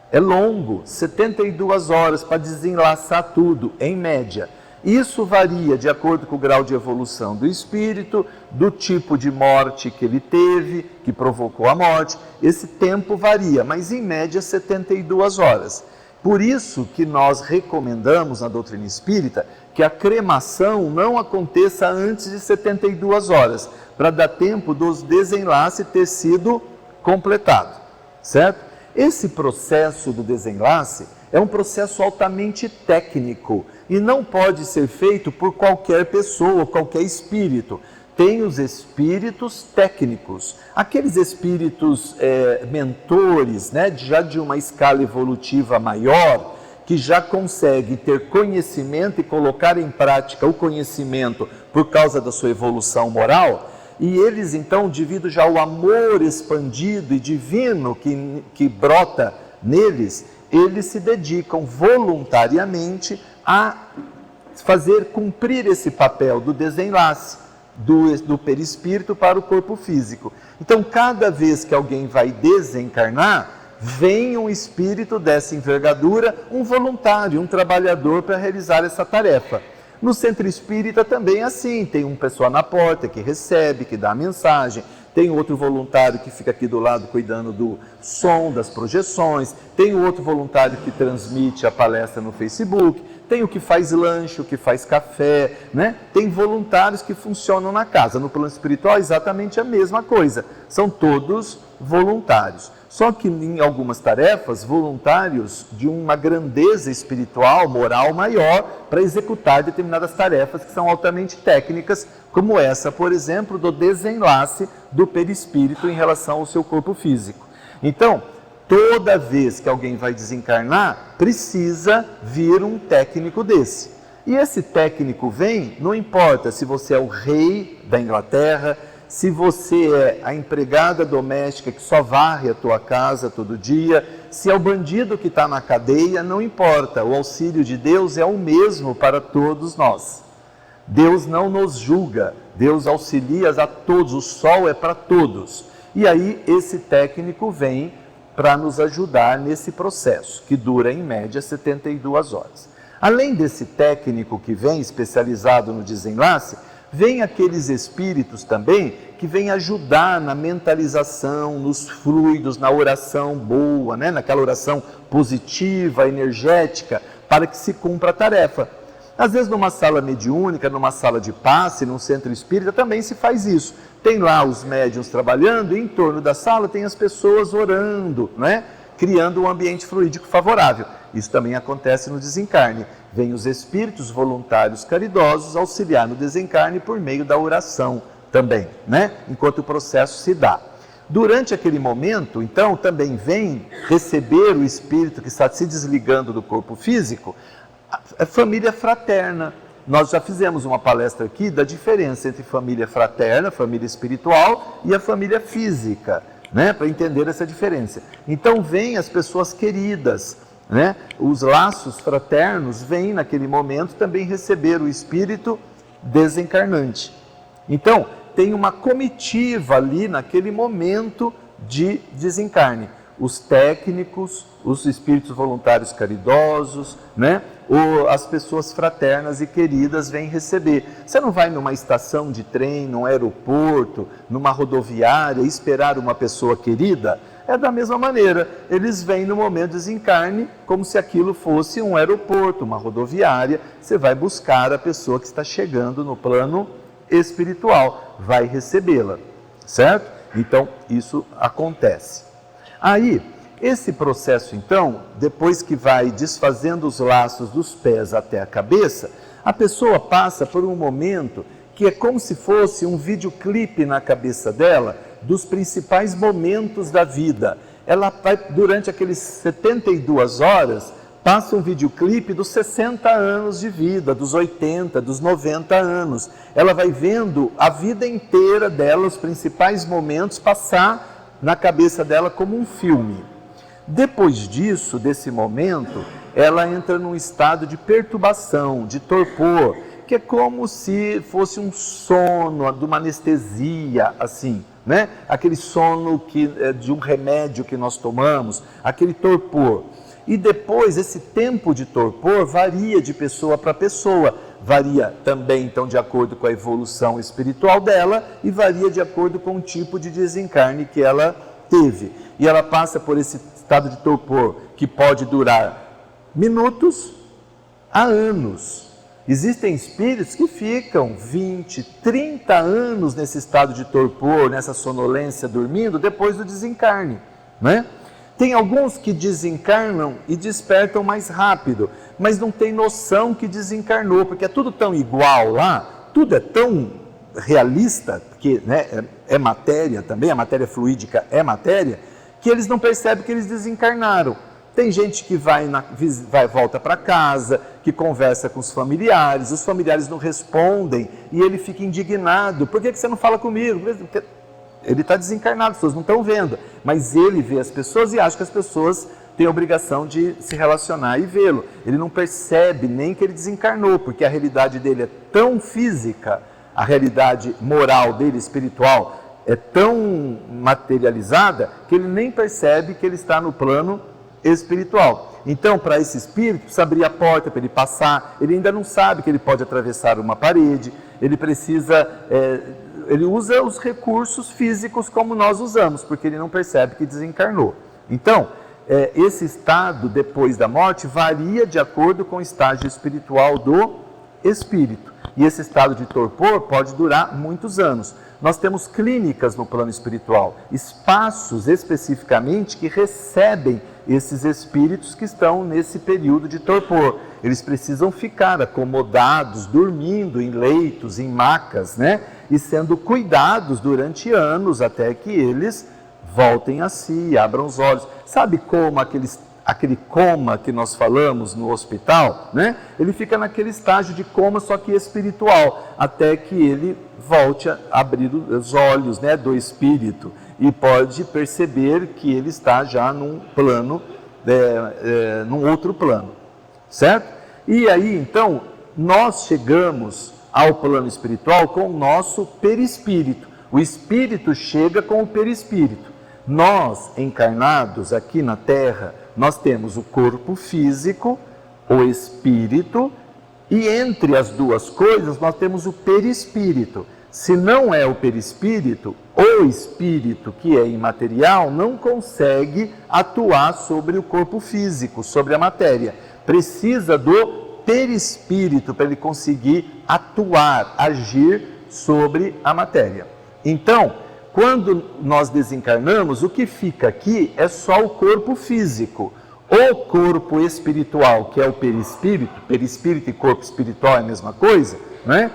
É longo, 72 horas para desenlaçar tudo, em média. Isso varia de acordo com o grau de evolução do espírito, do tipo de morte que ele teve, que provocou a morte. Esse tempo varia, mas em média 72 horas. Por isso que nós recomendamos na doutrina espírita que a cremação não aconteça antes de 72 horas, para dar tempo dos desenlaces ter sido completado, certo? Esse processo do desenlace é um processo altamente técnico e não pode ser feito por qualquer pessoa, qualquer espírito. Tem os espíritos técnicos, aqueles espíritos mentores, né, já de uma escala evolutiva maior, que já consegue ter conhecimento e colocar em prática o conhecimento por causa da sua evolução moral, e eles então, devido já ao amor expandido e divino que brota neles, eles se dedicam voluntariamente a fazer cumprir esse papel do desenlace do perispírito para o corpo físico. Então, cada vez que alguém vai desencarnar, vem um espírito dessa envergadura, um voluntário, um trabalhador para realizar essa tarefa. No centro espírita também é assim, tem uma pessoa na porta que recebe, que dá a mensagem, tem outro voluntário que fica aqui do lado cuidando do som, das projeções, tem outro voluntário que transmite a palestra no Facebook, tem o que faz lanche, o que faz café, né? Tem voluntários que funcionam na casa. No plano espiritual é exatamente a mesma coisa, são todos voluntários. Só que em algumas tarefas, voluntários de uma grandeza espiritual, moral maior, para executar determinadas tarefas que são altamente técnicas, como essa, por exemplo, do desenlace do perispírito em relação ao seu corpo físico. Então, toda vez que alguém vai desencarnar, precisa vir um técnico desse. E esse técnico vem, não importa se você é o rei da Inglaterra, se você é a empregada doméstica que só varre a tua casa todo dia, se é o bandido que está na cadeia, não importa, o auxílio de Deus é o mesmo para todos nós. Deus não nos julga, Deus auxilia a todos, o sol é para todos. E aí esse técnico vem para nos ajudar nesse processo, que dura em média 72 horas. Além desse técnico que vem especializado no desenlace, vem aqueles espíritos também que vêm ajudar na mentalização, nos fluidos, na oração boa, né? Naquela oração positiva, energética, para que se cumpra a tarefa. Às vezes numa sala mediúnica, numa sala de passe, num centro espírita, também se faz isso. Tem lá os médiuns trabalhando e em torno da sala tem as pessoas orando, né? Criando um ambiente fluídico favorável. Isso também acontece no desencarne. Vêm os espíritos voluntários caridosos auxiliar no desencarne por meio da oração também, né? Enquanto o processo se dá. Durante aquele momento, então, também vem receber o espírito que está se desligando do corpo físico, a família fraterna. Nós já fizemos uma palestra aqui da diferença entre família fraterna, família espiritual e a família física, né? Para entender essa diferença. Então, vêm as pessoas queridas, né? Os laços fraternos vêm naquele momento também receber o espírito desencarnante. Então, tem uma comitiva ali naquele momento de desencarne. Os técnicos, os espíritos voluntários caridosos, né? Ou as pessoas fraternas e queridas vêm receber. Você não vai numa estação de trem, num aeroporto, numa rodoviária, esperar uma pessoa querida? É da mesma maneira, eles vêm no momento de desencarne como se aquilo fosse um aeroporto, uma rodoviária. Você vai buscar a pessoa que está chegando no plano espiritual, vai recebê-la, certo? Então, isso acontece. Aí, esse processo então, depois que vai desfazendo os laços dos pés até a cabeça, a pessoa passa por um momento que é como se fosse um videoclipe na cabeça dela, dos principais momentos da vida. Ela vai, durante aqueles 72 horas, passa um videoclipe dos 60 anos de vida, dos 80, dos 90 anos. Ela vai vendo a vida inteira dela, os principais momentos, passar na cabeça dela como um filme. Depois disso, desse momento, ela entra num estado de perturbação, de torpor, que é como se fosse um sono, de uma anestesia, assim, né? Aquele sono de um remédio que nós tomamos, aquele torpor. E depois, esse tempo de torpor varia de pessoa para pessoa, varia também, então, de acordo com a evolução espiritual dela e varia de acordo com o tipo de desencarne que ela teve. E ela passa por esse estado de torpor que pode durar minutos a anos. Existem espíritos que ficam 20, 30 anos nesse estado de torpor, nessa sonolência, dormindo, depois do desencarne, né? Tem alguns que desencarnam e despertam mais rápido, mas não tem noção que desencarnou, porque é tudo tão igual lá, tudo é tão realista, porque, né, é matéria também, a matéria fluídica é matéria, que eles não percebem que eles desencarnaram. Tem gente que volta para casa, que conversa com os familiares não respondem e ele fica indignado. Por que você não fala comigo? Ele está desencarnado, as pessoas não estão vendo, mas ele vê as pessoas e acha que as pessoas têm a obrigação de se relacionar e vê-lo. Ele não percebe nem que ele desencarnou, porque a realidade dele é tão física, a realidade moral dele, espiritual, é tão materializada, que ele nem percebe que ele está no plano espiritual. Então, para esse espírito, precisa abrir a porta para ele passar, ele ainda não sabe que ele pode atravessar uma parede, ele precisa... ele usa os recursos físicos como nós usamos, porque ele não percebe que desencarnou. Então, esse estado depois da morte varia de acordo com o estágio espiritual do espírito. E esse estado de torpor pode durar muitos anos. Nós temos clínicas no plano espiritual, espaços especificamente que recebem esses espíritos que estão nesse período de torpor. Eles precisam ficar acomodados, dormindo em leitos, em macas, né? E sendo cuidados durante anos até que eles voltem a si, abram os olhos. Sabe como aquele coma que nós falamos no hospital, né? Ele fica naquele estágio de coma, só que espiritual, até que ele volte a abrir os olhos, né, do espírito e pode perceber que ele está já num plano, num outro plano, certo? E aí, então, nós chegamos ao plano espiritual com o nosso perispírito. O espírito chega com o perispírito. Nós, encarnados aqui na Terra, nós temos o corpo físico, o espírito, e entre as duas coisas nós temos o perispírito. Se não é o perispírito, o espírito, que é imaterial, não consegue atuar sobre o corpo físico, sobre a matéria. Precisa do perispírito para ele conseguir atuar, agir sobre a matéria. Então, quando nós desencarnamos, o que fica aqui é só o corpo físico. O corpo espiritual, que é o perispírito e corpo espiritual é a mesma coisa, né?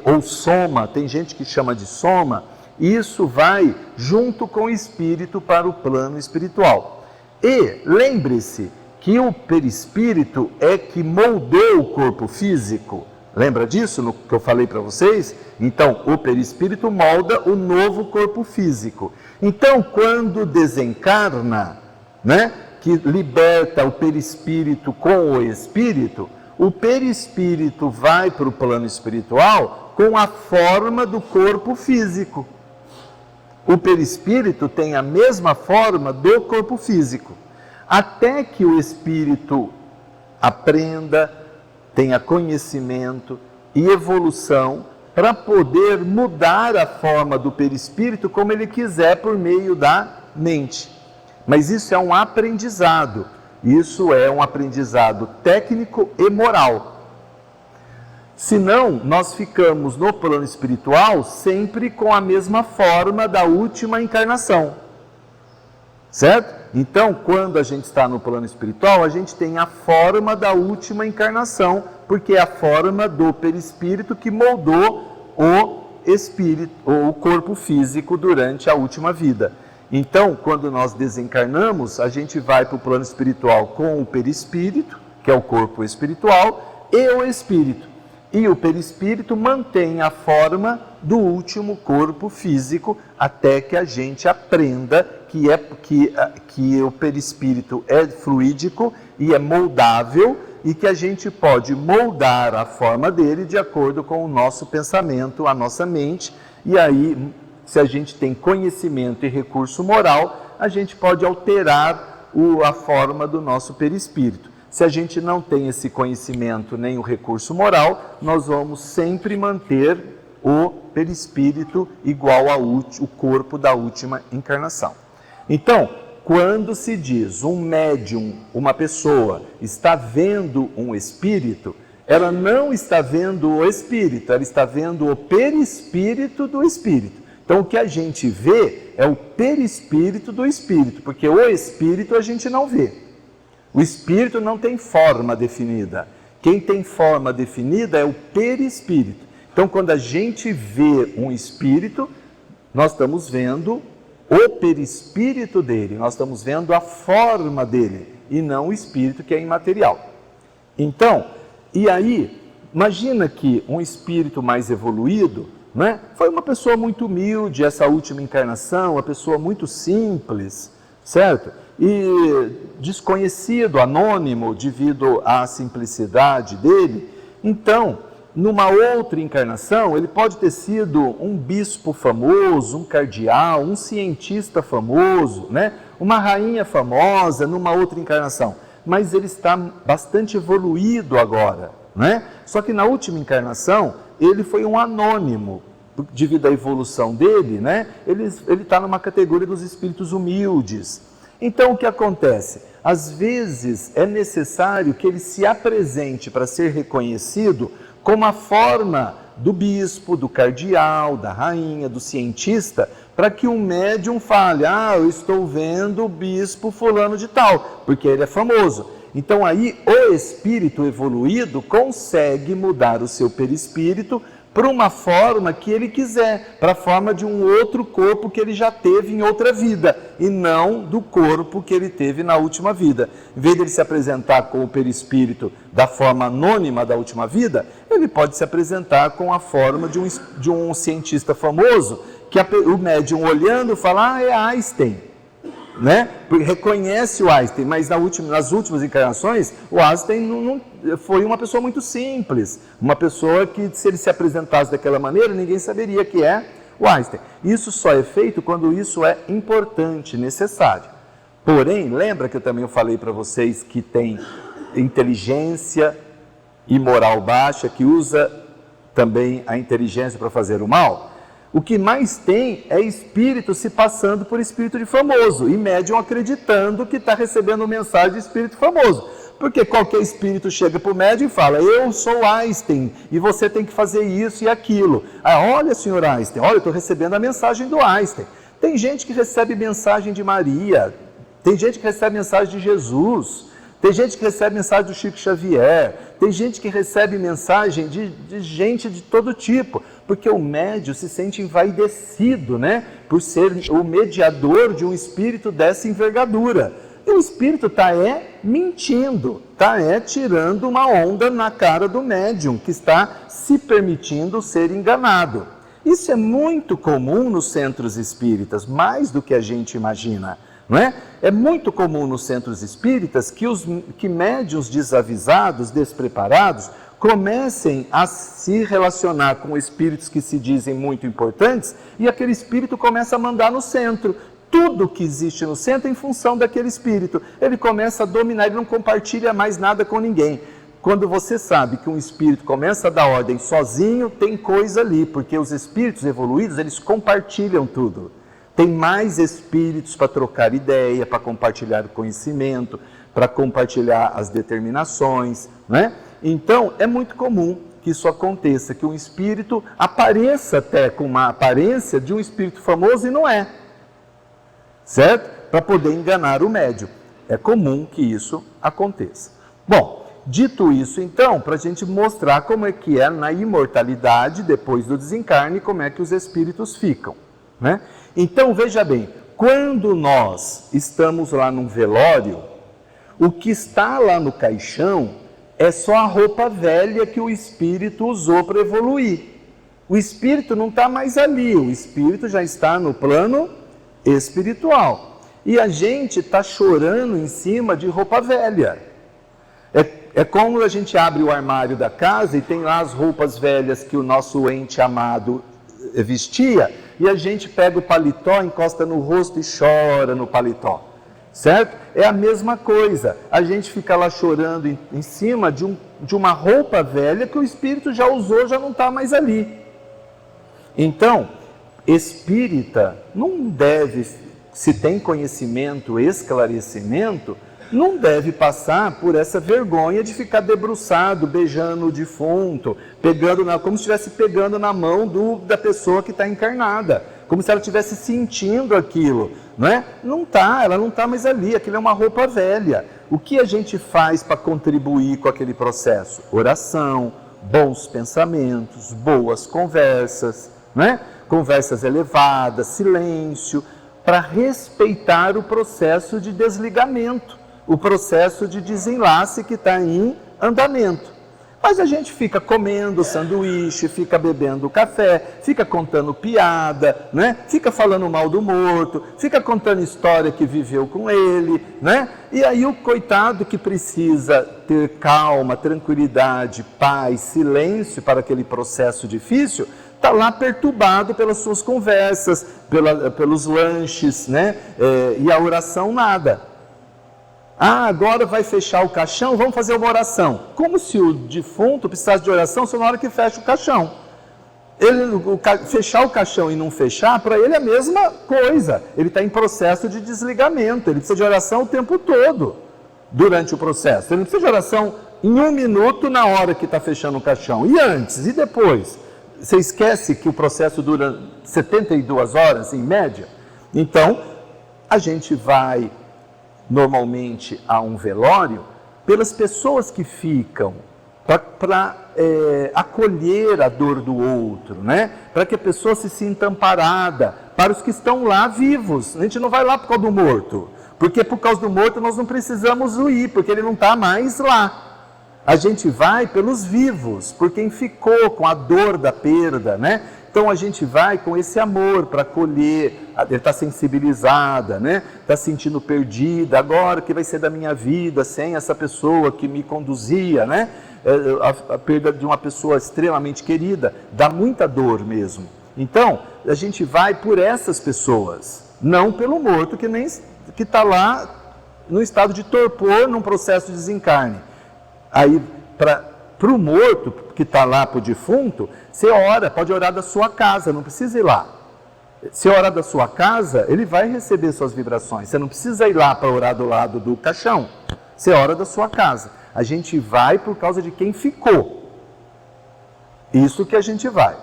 Ou soma, tem gente que chama de soma, isso vai junto com o espírito para o plano espiritual. E lembre-se que o perispírito é que moldou o corpo físico. Lembra disso, no que eu falei para vocês? Então, o perispírito molda o novo corpo físico. Então, quando desencarna, né, que liberta o perispírito com o espírito, o perispírito vai para o plano espiritual com a forma do corpo físico. O perispírito tem a mesma forma do corpo físico. Até que o espírito aprenda, tenha conhecimento e evolução para poder mudar a forma do perispírito como ele quiser por meio da mente. Mas isso é um aprendizado. Isso é um aprendizado técnico e moral. Senão, nós ficamos no plano espiritual sempre com a mesma forma da última encarnação. Certo? Então, quando a gente está no plano espiritual, a gente tem a forma da última encarnação, porque é a forma do perispírito que moldou o espírito, ou o corpo físico durante a última vida. Então, quando nós desencarnamos, a gente vai para o plano espiritual com o perispírito, que é o corpo espiritual, e o espírito. E o perispírito mantém a forma do último corpo físico até que a gente aprenda que o perispírito é fluídico e é moldável e que a gente pode moldar a forma dele de acordo com o nosso pensamento, a nossa mente. E aí, se a gente tem conhecimento e recurso moral, a gente pode alterar a forma do nosso perispírito. Se a gente não tem esse conhecimento nem o recurso moral, nós vamos sempre manter o perispírito igual ao corpo da última encarnação. Então, quando se diz um médium, uma pessoa está vendo um espírito, ela não está vendo o espírito, ela está vendo o perispírito do espírito. Então o que a gente vê é o perispírito do espírito, porque o espírito a gente não vê. O espírito não tem forma definida. Quem tem forma definida é o perispírito. Então quando a gente vê um espírito, nós estamos vendo o perispírito dele, nós estamos vendo a forma dele, e não o espírito, que é imaterial. Então, e aí, imagina que um espírito mais evoluído, né, foi uma pessoa muito humilde, essa última encarnação, uma pessoa muito simples, certo? E desconhecido, anônimo, devido à simplicidade dele. Então, numa outra encarnação, ele pode ter sido um bispo famoso, um cardeal, um cientista famoso, né? Uma rainha famosa numa outra encarnação. Mas ele está bastante evoluído agora, né? Só que na última encarnação, ele foi um anônimo, devido à evolução dele, né? Ele está numa categoria dos espíritos humildes. Então, o que acontece? Às vezes, é necessário que ele se apresente para ser reconhecido como a forma do bispo, do cardeal, da rainha, do cientista, para que um médium fale, eu estou vendo o bispo fulano de tal, porque ele é famoso. Então aí o espírito evoluído consegue mudar o seu perispírito para uma forma que ele quiser, para a forma de um outro corpo que ele já teve em outra vida, e não do corpo que ele teve na última vida. Em vez de ele se apresentar com o perispírito da forma anônima da última vida, ele pode se apresentar com a forma de um cientista famoso, que o médium olhando fala, é Einstein, né? Reconhece o Einstein, mas nas últimas encarnações, o Einstein não foi uma pessoa muito simples, uma pessoa que, se ele se apresentasse daquela maneira, ninguém saberia que é o Einstein. Isso só é feito quando isso é importante, necessário. Porém, lembra que eu também falei para vocês que tem inteligência e moral baixa, que usa também a inteligência para fazer o mal? O que mais tem é espírito se passando por espírito de famoso e médium acreditando que está recebendo mensagem de espírito famoso. Porque qualquer espírito chega para o médium e fala, eu sou Einstein e você tem que fazer isso e aquilo. Olha, senhor Einstein, olha, eu estou recebendo a mensagem do Einstein. Tem gente que recebe mensagem de Maria, tem gente que recebe mensagem de Jesus, tem gente que recebe mensagem do Chico Xavier, tem gente que recebe mensagem de gente de todo tipo, porque o médium se sente envaidecido, né? Por ser o mediador de um espírito dessa envergadura. E o espírito está mentindo, está tirando uma onda na cara do médium, que está se permitindo ser enganado. Isso é muito comum nos centros espíritas, mais do que a gente imagina. Não é? É muito comum nos centros espíritas que médiuns desavisados, despreparados, comecem a se relacionar com espíritos que se dizem muito importantes, e aquele espírito começa a mandar no centro. Tudo que existe no centro é em função daquele espírito. Ele começa a dominar, ele não compartilha mais nada com ninguém. Quando você sabe que um espírito começa a dar ordem sozinho, tem coisa ali, porque os espíritos evoluídos, eles compartilham tudo. Tem mais espíritos para trocar ideia, para compartilhar o conhecimento, para compartilhar as determinações, né? Então, é muito comum que isso aconteça, que um espírito apareça até com uma aparência de um espírito famoso e não é, certo? Para poder enganar o médium. É comum que isso aconteça. Bom, dito isso então, para a gente mostrar como é que é na imortalidade, depois do desencarne, como é que os espíritos ficam, né? Então, veja bem, quando nós estamos lá num velório, o que está lá no caixão é só a roupa velha que o espírito usou para evoluir. O espírito não está mais ali, o espírito já está no plano espiritual. E a gente está chorando em cima de roupa velha. É como a gente abre o armário da casa e tem lá as roupas velhas que o nosso ente amado vestia, e a gente pega o paletó, encosta no rosto e chora no paletó, certo? É a mesma coisa, a gente fica lá chorando em cima de uma roupa velha que o espírito já usou, já não está mais ali. Então, espírita não deve se tem conhecimento, esclarecimento, não deve passar por essa vergonha de ficar debruçado, beijando o defunto, como se estivesse pegando na mão da pessoa que está encarnada, como se ela estivesse sentindo aquilo, não é? Não está, ela não está mais ali, aquilo é uma roupa velha. O que a gente faz para contribuir com aquele processo? Oração, bons pensamentos, boas conversas, né? Conversas elevadas, silêncio, para respeitar o processo de desligamento, o processo de desenlace que está em andamento. Mas a gente fica comendo sanduíche, fica bebendo café, fica contando piada, né? Fica falando mal do morto, fica contando história que viveu com ele, né? E aí o coitado que precisa ter calma, tranquilidade, paz, silêncio para aquele processo difícil, está lá perturbado pelas suas conversas, pelos lanches, né? E a oração nada. Ah, agora vai fechar o caixão, vamos fazer uma oração. Como se o defunto precisasse de oração só na hora que fecha o caixão. Fechar o caixão e não fechar, para ele é a mesma coisa. Ele está em processo de desligamento, ele precisa de oração o tempo todo, durante o processo. Ele não precisa de oração em 1 minuto na hora que está fechando o caixão. E antes, e depois? Você esquece que o processo dura 72 horas, em média? Então, a gente vai normalmente a um velório, pelas pessoas que ficam, para acolher a dor do outro, né? Para que a pessoa se sinta amparada, para os que estão lá vivos. A gente não vai lá por causa do morto, porque por causa do morto nós não precisamos ir, porque ele não está mais lá. A gente vai pelos vivos, por quem ficou com a dor da perda, né? Então a gente vai com esse amor para acolher, ele está sensibilizada, né? Está sentindo perdida, agora que vai ser da minha vida sem essa pessoa que me conduzia, né? A perda de uma pessoa extremamente querida, dá muita dor mesmo. Então a gente vai por essas pessoas, não pelo morto que está lá no estado de torpor, num processo de desencarne. Aí para o morto que está lá, para o defunto, você ora, pode orar da sua casa, não precisa ir lá. Se orar da sua casa, ele vai receber suas vibrações. Você não precisa ir lá para orar do lado do caixão. Você ora da sua casa. A gente vai por causa de quem ficou. Isso que a gente vai.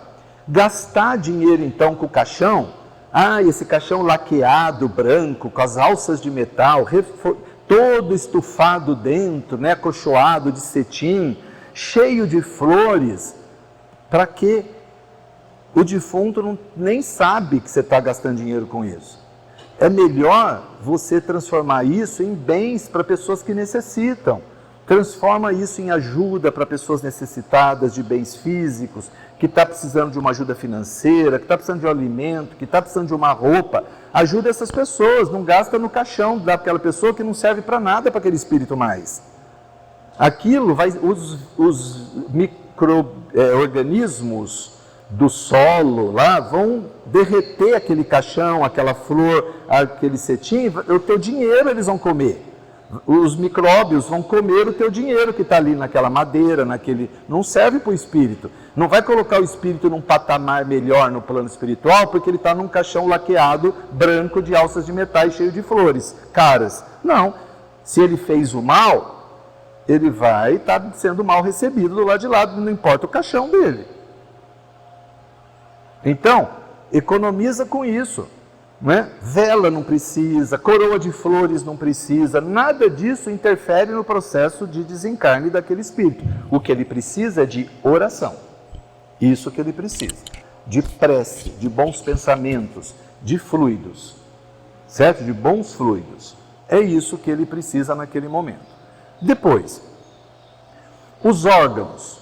Gastar dinheiro então com o caixão, esse caixão laqueado, branco, com as alças de metal, todo estufado dentro, né, acolchoado de cetim, cheio de flores, para quê? O defunto nem sabe que você está gastando dinheiro com isso. É melhor você transformar isso em bens para pessoas que necessitam. Transforma isso em ajuda para pessoas necessitadas de bens físicos, que está precisando de uma ajuda financeira, que está precisando de um alimento, que está precisando de uma roupa. Ajuda essas pessoas, não gasta no caixão daquela pessoa que não serve para nada para aquele espírito mais. Aquilo vai, os micro-organismos do solo lá vão derreter aquele caixão, aquela flor, aquele cetim, o teu dinheiro eles vão comer. Os micróbios vão comer o teu dinheiro que está ali naquela madeira, não serve para o espírito. Não vai colocar o espírito num patamar melhor no plano espiritual, porque ele está num caixão laqueado, branco, de alças de metais, cheio de flores caras. Não. Se ele fez o mal, ele vai estar sendo mal recebido do lado de lá, não importa o caixão dele. Então, economiza com isso. Né? Vela não precisa, coroa de flores não precisa, nada disso interfere no processo de desencarne daquele espírito. O que ele precisa é de oração. Isso que ele precisa. De prece, de bons pensamentos, de fluidos. Certo? De bons fluidos. É isso que ele precisa naquele momento. Depois, os órgãos.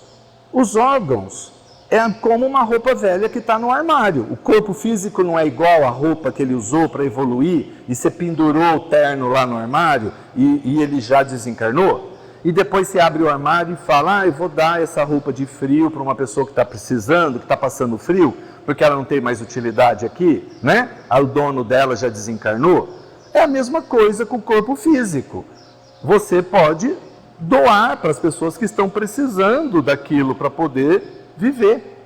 Os órgãos é como uma roupa velha que está no armário. O corpo físico não é igual à roupa que ele usou para evoluir e você pendurou o terno lá no armário e ele já desencarnou. E depois você abre o armário e fala, eu vou dar essa roupa de frio para uma pessoa que está precisando, que está passando frio, porque ela não tem mais utilidade aqui, né? O dono dela já desencarnou. É a mesma coisa com o corpo físico. Você pode doar para as pessoas que estão precisando daquilo para poder viver.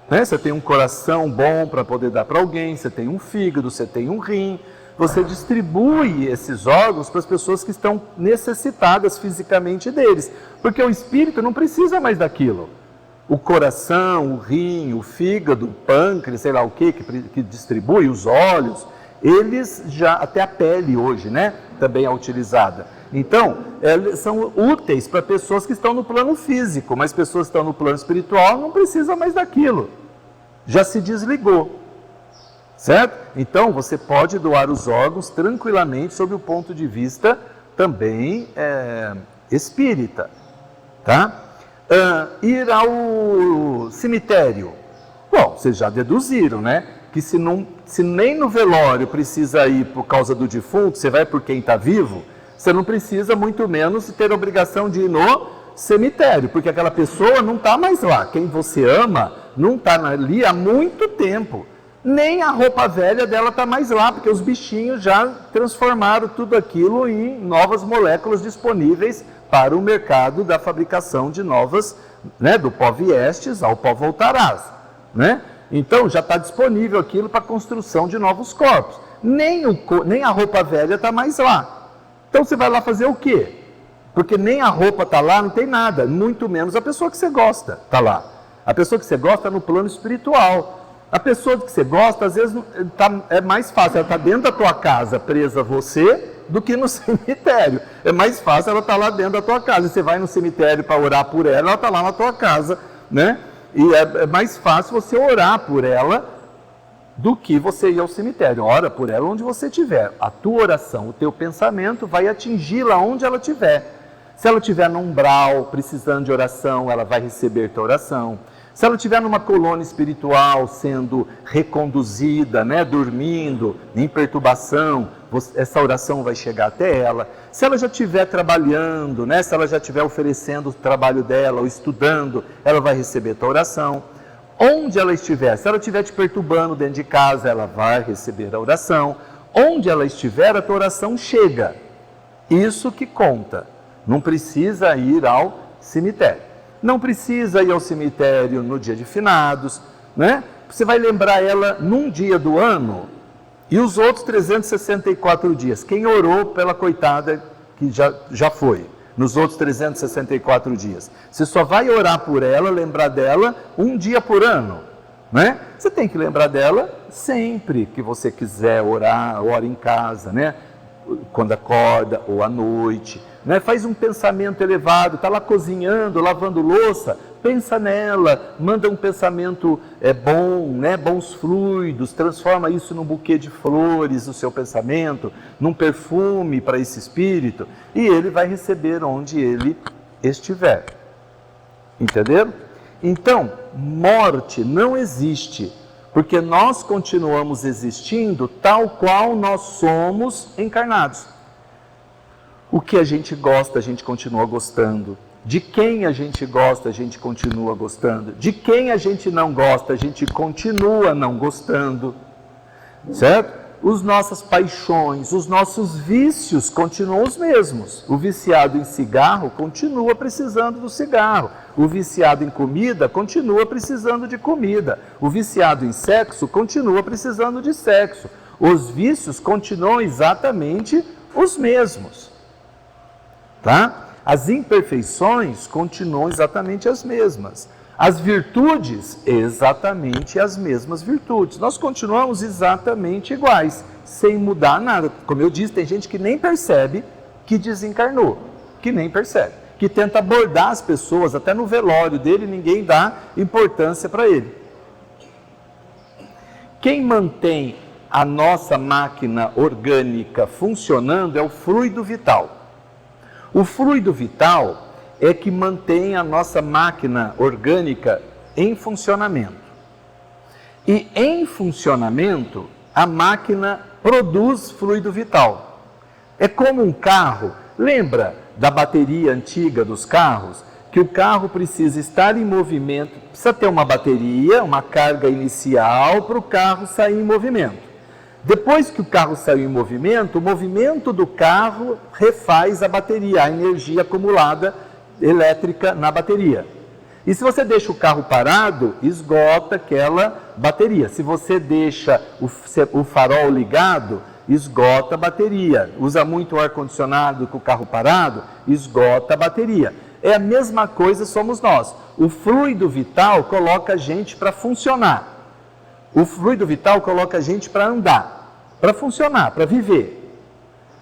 Né? Você tem um coração bom para poder dar para alguém, você tem um fígado, você tem um rim, você distribui esses órgãos para as pessoas que estão necessitadas fisicamente deles, porque o espírito não precisa mais daquilo. O coração, o rim, o fígado, o pâncreas, sei lá o que distribui, os olhos, eles já, até a pele hoje, né, também é utilizada. Então, eles são úteis para pessoas que estão no plano físico, mas pessoas que estão no plano espiritual não precisam mais daquilo. Já se desligou, certo? Então, você pode doar os órgãos tranquilamente sob o ponto de vista também espírita, tá? Ir ao cemitério. Bom, vocês já deduziram, né? Que se nem no velório precisa ir por causa do defunto, você vai por quem está vivo, você não precisa muito menos ter a obrigação de ir no cemitério, porque aquela pessoa não está mais lá. Quem você ama não está ali há muito tempo. Nem a roupa velha dela está mais lá, porque os bichinhos já transformaram tudo aquilo em novas moléculas disponíveis para o mercado da fabricação de novas, né, do pó viestes ao pó voltarás, né? Então já está disponível aquilo para a construção de novos corpos. Nem a roupa velha está mais lá. Então você vai lá fazer o quê? Porque nem a roupa está lá, não tem nada, muito menos a pessoa que você gosta está lá. A pessoa que você gosta está no plano espiritual. A pessoa que você gosta, às vezes, é mais fácil, ela está dentro da tua casa, presa a você, do que no cemitério. É mais fácil ela estar lá dentro da tua casa. Você vai no cemitério para orar por ela, ela está lá na tua casa, né? E é mais fácil você orar por ela do que você ir ao cemitério. Ora por ela onde você estiver. A tua oração, o teu pensamento vai atingi-la onde ela estiver. Se ela estiver num umbral, precisando de oração, ela vai receber tua oração. Se ela estiver numa colônia espiritual, sendo reconduzida, né, dormindo, em perturbação, essa oração vai chegar até ela. Se ela já estiver trabalhando, né, se ela já estiver oferecendo o trabalho dela, ou estudando, ela vai receber tua oração. Onde ela estiver, se ela estiver te perturbando dentro de casa, ela vai receber a oração. Onde ela estiver, a tua oração chega. Isso que conta. Não precisa ir ao cemitério. Não precisa ir ao cemitério no dia de finados, né? Você vai lembrar ela num dia do ano e os outros 364 dias. Quem orou pela coitada que já foi, nos outros 364 dias. Você só vai orar por ela, lembrar dela um dia por ano, né? Você tem que lembrar dela sempre que você quiser orar, ora em casa, né? Quando acorda ou à noite, né? Faz um pensamento elevado, está lá cozinhando, lavando louça, pensa nela, manda um pensamento bom, né? Bons fluidos, transforma isso num buquê de flores, o seu pensamento, num perfume para esse espírito, e ele vai receber onde ele estiver. Entenderam? Então, morte não existe, porque nós continuamos existindo tal qual nós somos encarnados. O que a gente gosta, a gente continua gostando. De quem a gente gosta, a gente continua gostando. De quem a gente não gosta, a gente continua não gostando. Certo? As nossas paixões, os nossos vícios continuam os mesmos. O viciado em cigarro continua precisando do cigarro. O viciado em comida continua precisando de comida. O viciado em sexo continua precisando de sexo. Os vícios continuam exatamente os mesmos. Tá? As imperfeições continuam exatamente as mesmas. As virtudes, exatamente as mesmas virtudes. Nós continuamos exatamente iguais, sem mudar nada. Como eu disse, tem gente que nem percebe que desencarnou, que nem percebe, que tenta abordar as pessoas, até no velório dele, ninguém dá importância para ele. Quem mantém a nossa máquina orgânica funcionando é o fluido vital. O fluido vital é que mantém a nossa máquina orgânica em funcionamento. E em funcionamento, a máquina produz fluido vital. É como um carro. Lembra da bateria antiga dos carros? Que o carro precisa estar em movimento, precisa ter uma bateria, uma carga inicial para o carro sair em movimento. Depois que o carro saiu em movimento, o movimento do carro refaz a bateria, a energia acumulada elétrica na bateria. E se você deixa o carro parado, esgota aquela bateria. Se você deixa o farol ligado, esgota a bateria. Usa muito o ar-condicionado com o carro parado, esgota a bateria. É a mesma coisa somos nós. O fluido vital coloca a gente para funcionar. O fluido vital coloca a gente para andar, para funcionar, para viver.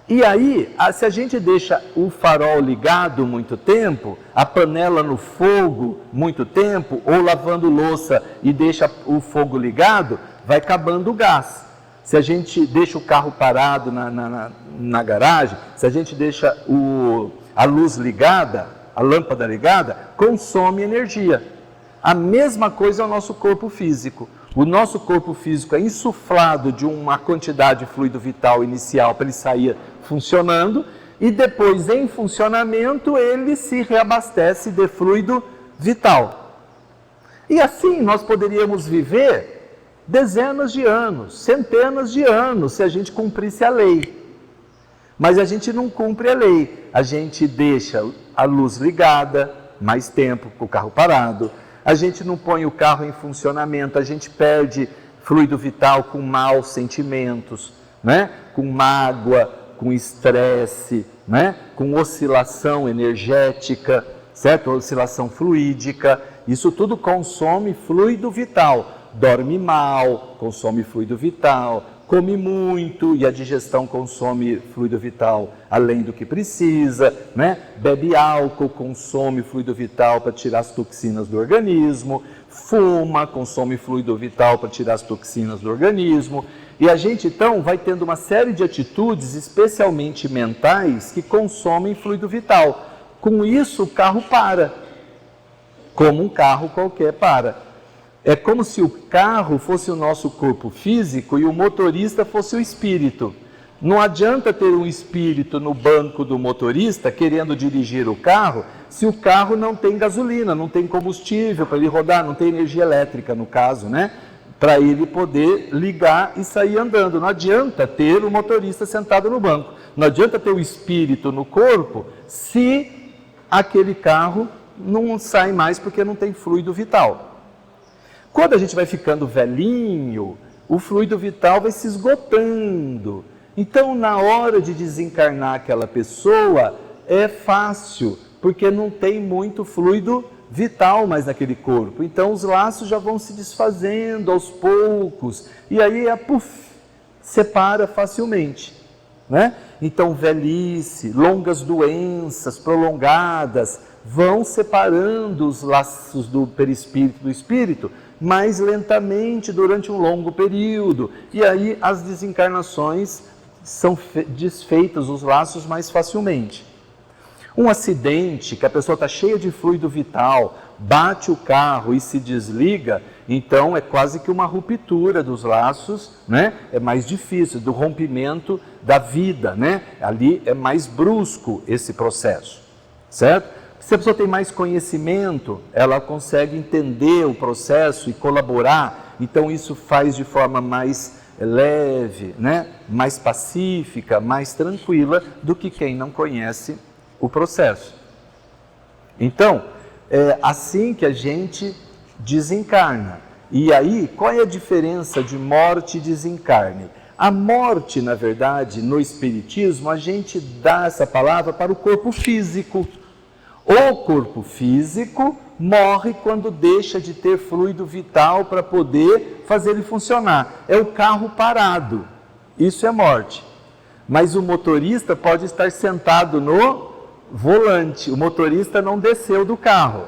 E aí, se a gente deixa o farol ligado muito tempo, a panela no fogo muito tempo, ou lavando louça e deixa o fogo ligado, vai acabando o gás. Se a gente deixa o carro parado na garagem, se a gente deixa a luz ligada, a lâmpada ligada, consome energia. A mesma coisa é o nosso corpo físico. O nosso corpo físico é insuflado de uma quantidade de fluido vital inicial para ele sair funcionando, e depois, em funcionamento, ele se reabastece de fluido vital. E assim nós poderíamos viver dezenas de anos, centenas de anos, se a gente cumprisse a lei. Mas a gente não cumpre a lei, a gente deixa a luz ligada mais tempo com o carro parado, a gente não põe o carro em funcionamento, a gente perde fluido vital com maus sentimentos, né? Com mágoa, com estresse, né? Com oscilação energética, certo? Oscilação fluídica, isso tudo consome fluido vital. Dorme mal, consome fluido vital, come muito e a digestão consome fluido vital além do que precisa, né? Bebe álcool, consome fluido vital para tirar as toxinas do organismo, fuma, consome fluido vital para tirar as toxinas do organismo, e a gente então vai tendo uma série de atitudes, especialmente mentais, que consomem fluido vital. Com isso o carro para, como um carro qualquer para. É como se o carro fosse o nosso corpo físico e o motorista fosse o espírito. Não adianta ter um espírito no banco do motorista querendo dirigir o carro, se o carro não tem gasolina, não tem combustível para ele rodar, não tem energia elétrica no caso, né? Para ele poder ligar e sair andando. Não adianta ter o motorista sentado no banco. Não adianta ter o espírito no corpo se aquele carro não sai mais porque não tem fluido vital. Quando a gente vai ficando velhinho, o fluido vital vai se esgotando. Então, na hora de desencarnar aquela pessoa, é fácil, porque não tem muito fluido vital mais naquele corpo. Então, os laços já vão se desfazendo aos poucos, e aí, separa facilmente, né? Então, velhice, longas doenças prolongadas, vão separando os laços do perispírito do espírito, mais lentamente durante um longo período, e aí as desencarnações são desfeitas, os laços, mais facilmente. Um acidente, que a pessoa está cheia de fluido vital, bate o carro e se desliga, então é quase que uma ruptura dos laços, né? É mais difícil, do rompimento da vida, né? Ali é mais brusco esse processo, certo? Se a pessoa tem mais conhecimento, ela consegue entender o processo e colaborar, então isso faz de forma mais leve, né? Mais pacífica, mais tranquila do que quem não conhece o processo. Então, é assim que a gente desencarna. E aí, qual é a diferença de morte e desencarne? A morte, na verdade, no Espiritismo, a gente dá essa palavra para o corpo físico. O corpo físico morre quando deixa de ter fluido vital para poder fazer ele funcionar. É o carro parado, isso é morte. Mas o motorista pode estar sentado no volante, o motorista não desceu do carro.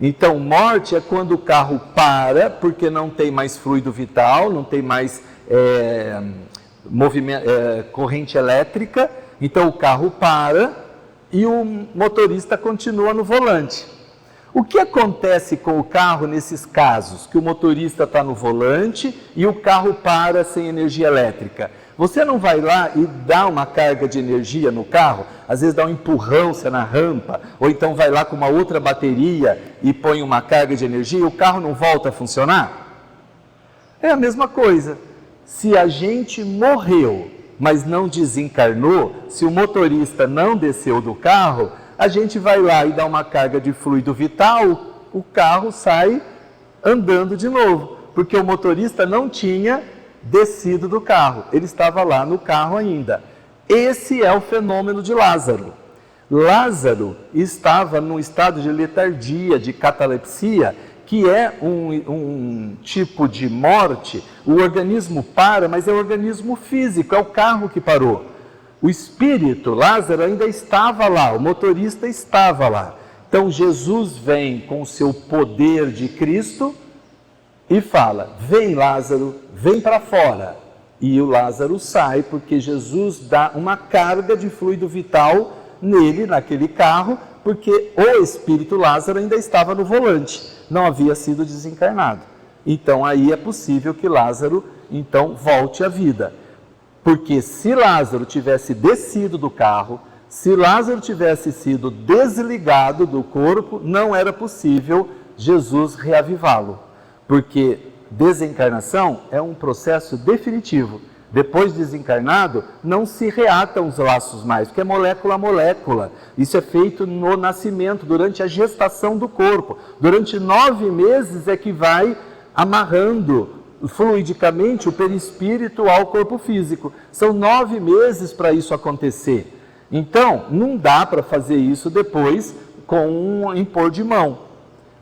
Então, morte é quando o carro para, porque não tem mais fluido vital, não tem mais corrente elétrica, então o carro para e o motorista continua no volante. O que acontece com o carro nesses casos? Que o motorista está no volante e o carro para sem energia elétrica. Você não vai lá e dá uma carga de energia no carro, às vezes dá um empurrão, você na rampa, ou então vai lá com uma outra bateria e põe uma carga de energia e o carro não volta a funcionar? É a mesma coisa. Se a gente morreu, mas não desencarnou, se o motorista não desceu do carro, a gente vai lá e dá uma carga de fluido vital, o carro sai andando de novo, porque o motorista não tinha descido do carro. Ele estava lá no carro ainda. Esse é o fenômeno de Lázaro. Lázaro estava num estado de letargia, de catalepsia, que é um tipo de morte. O organismo para, mas é o organismo físico, é o carro que parou. O espírito, Lázaro, ainda estava lá, o motorista estava lá. Então Jesus vem com o seu poder de Cristo e fala: vem Lázaro, vem para fora. E o Lázaro sai, porque Jesus dá uma carga de fluido vital nele, naquele carro, porque o espírito Lázaro ainda estava no volante, não havia sido desencarnado. Então aí é possível que Lázaro então volte à vida. Porque se Lázaro tivesse descido do carro, se Lázaro tivesse sido desligado do corpo, não era possível Jesus reavivá-lo. Porque desencarnação é um processo definitivo. Depois de desencarnado, não se reatam os laços mais, porque é molécula a molécula. Isso é feito no nascimento, durante a gestação do corpo. Durante 9 meses é que vai amarrando fluidicamente o perispírito ao corpo físico. São 9 meses para isso acontecer. Então, não dá para fazer isso depois com um impor de mão.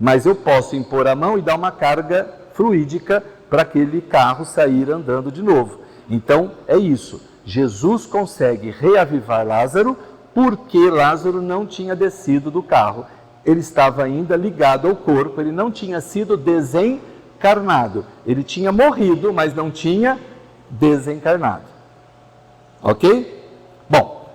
Mas eu posso impor a mão e dar uma carga fluídica para aquele carro sair andando de novo. Então, é isso. Jesus consegue reavivar Lázaro porque Lázaro não tinha descido do carro. Ele estava ainda ligado ao corpo, ele não tinha sido desencarnado. Ele tinha morrido, mas não tinha desencarnado. Ok? Bom,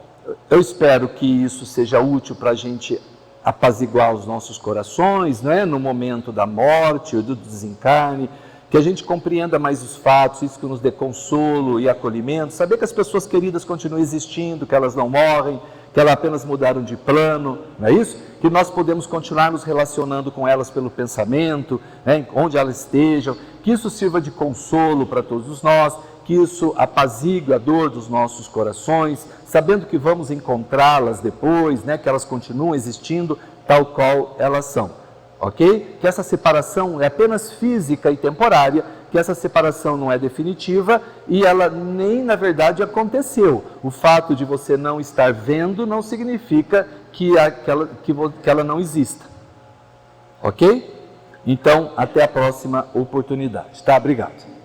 eu espero que isso seja útil para a gente apaziguar os nossos corações, né, no momento da morte ou do desencarne, que a gente compreenda mais os fatos, isso que nos dê consolo e acolhimento, saber que as pessoas queridas continuam existindo, que elas não morrem, que elas apenas mudaram de plano, não é isso? Que nós podemos continuar nos relacionando com elas pelo pensamento, né, onde elas estejam, que isso sirva de consolo para todos nós, que isso apazigue a dor dos nossos corações, sabendo que vamos encontrá-las depois, né, que elas continuam existindo tal qual elas são. Ok? Que essa separação é apenas física e temporária, que essa separação não é definitiva e ela nem na verdade aconteceu. O fato de você não estar vendo não significa que ela não exista. Ok? Então, até a próxima oportunidade. Tá? Obrigado.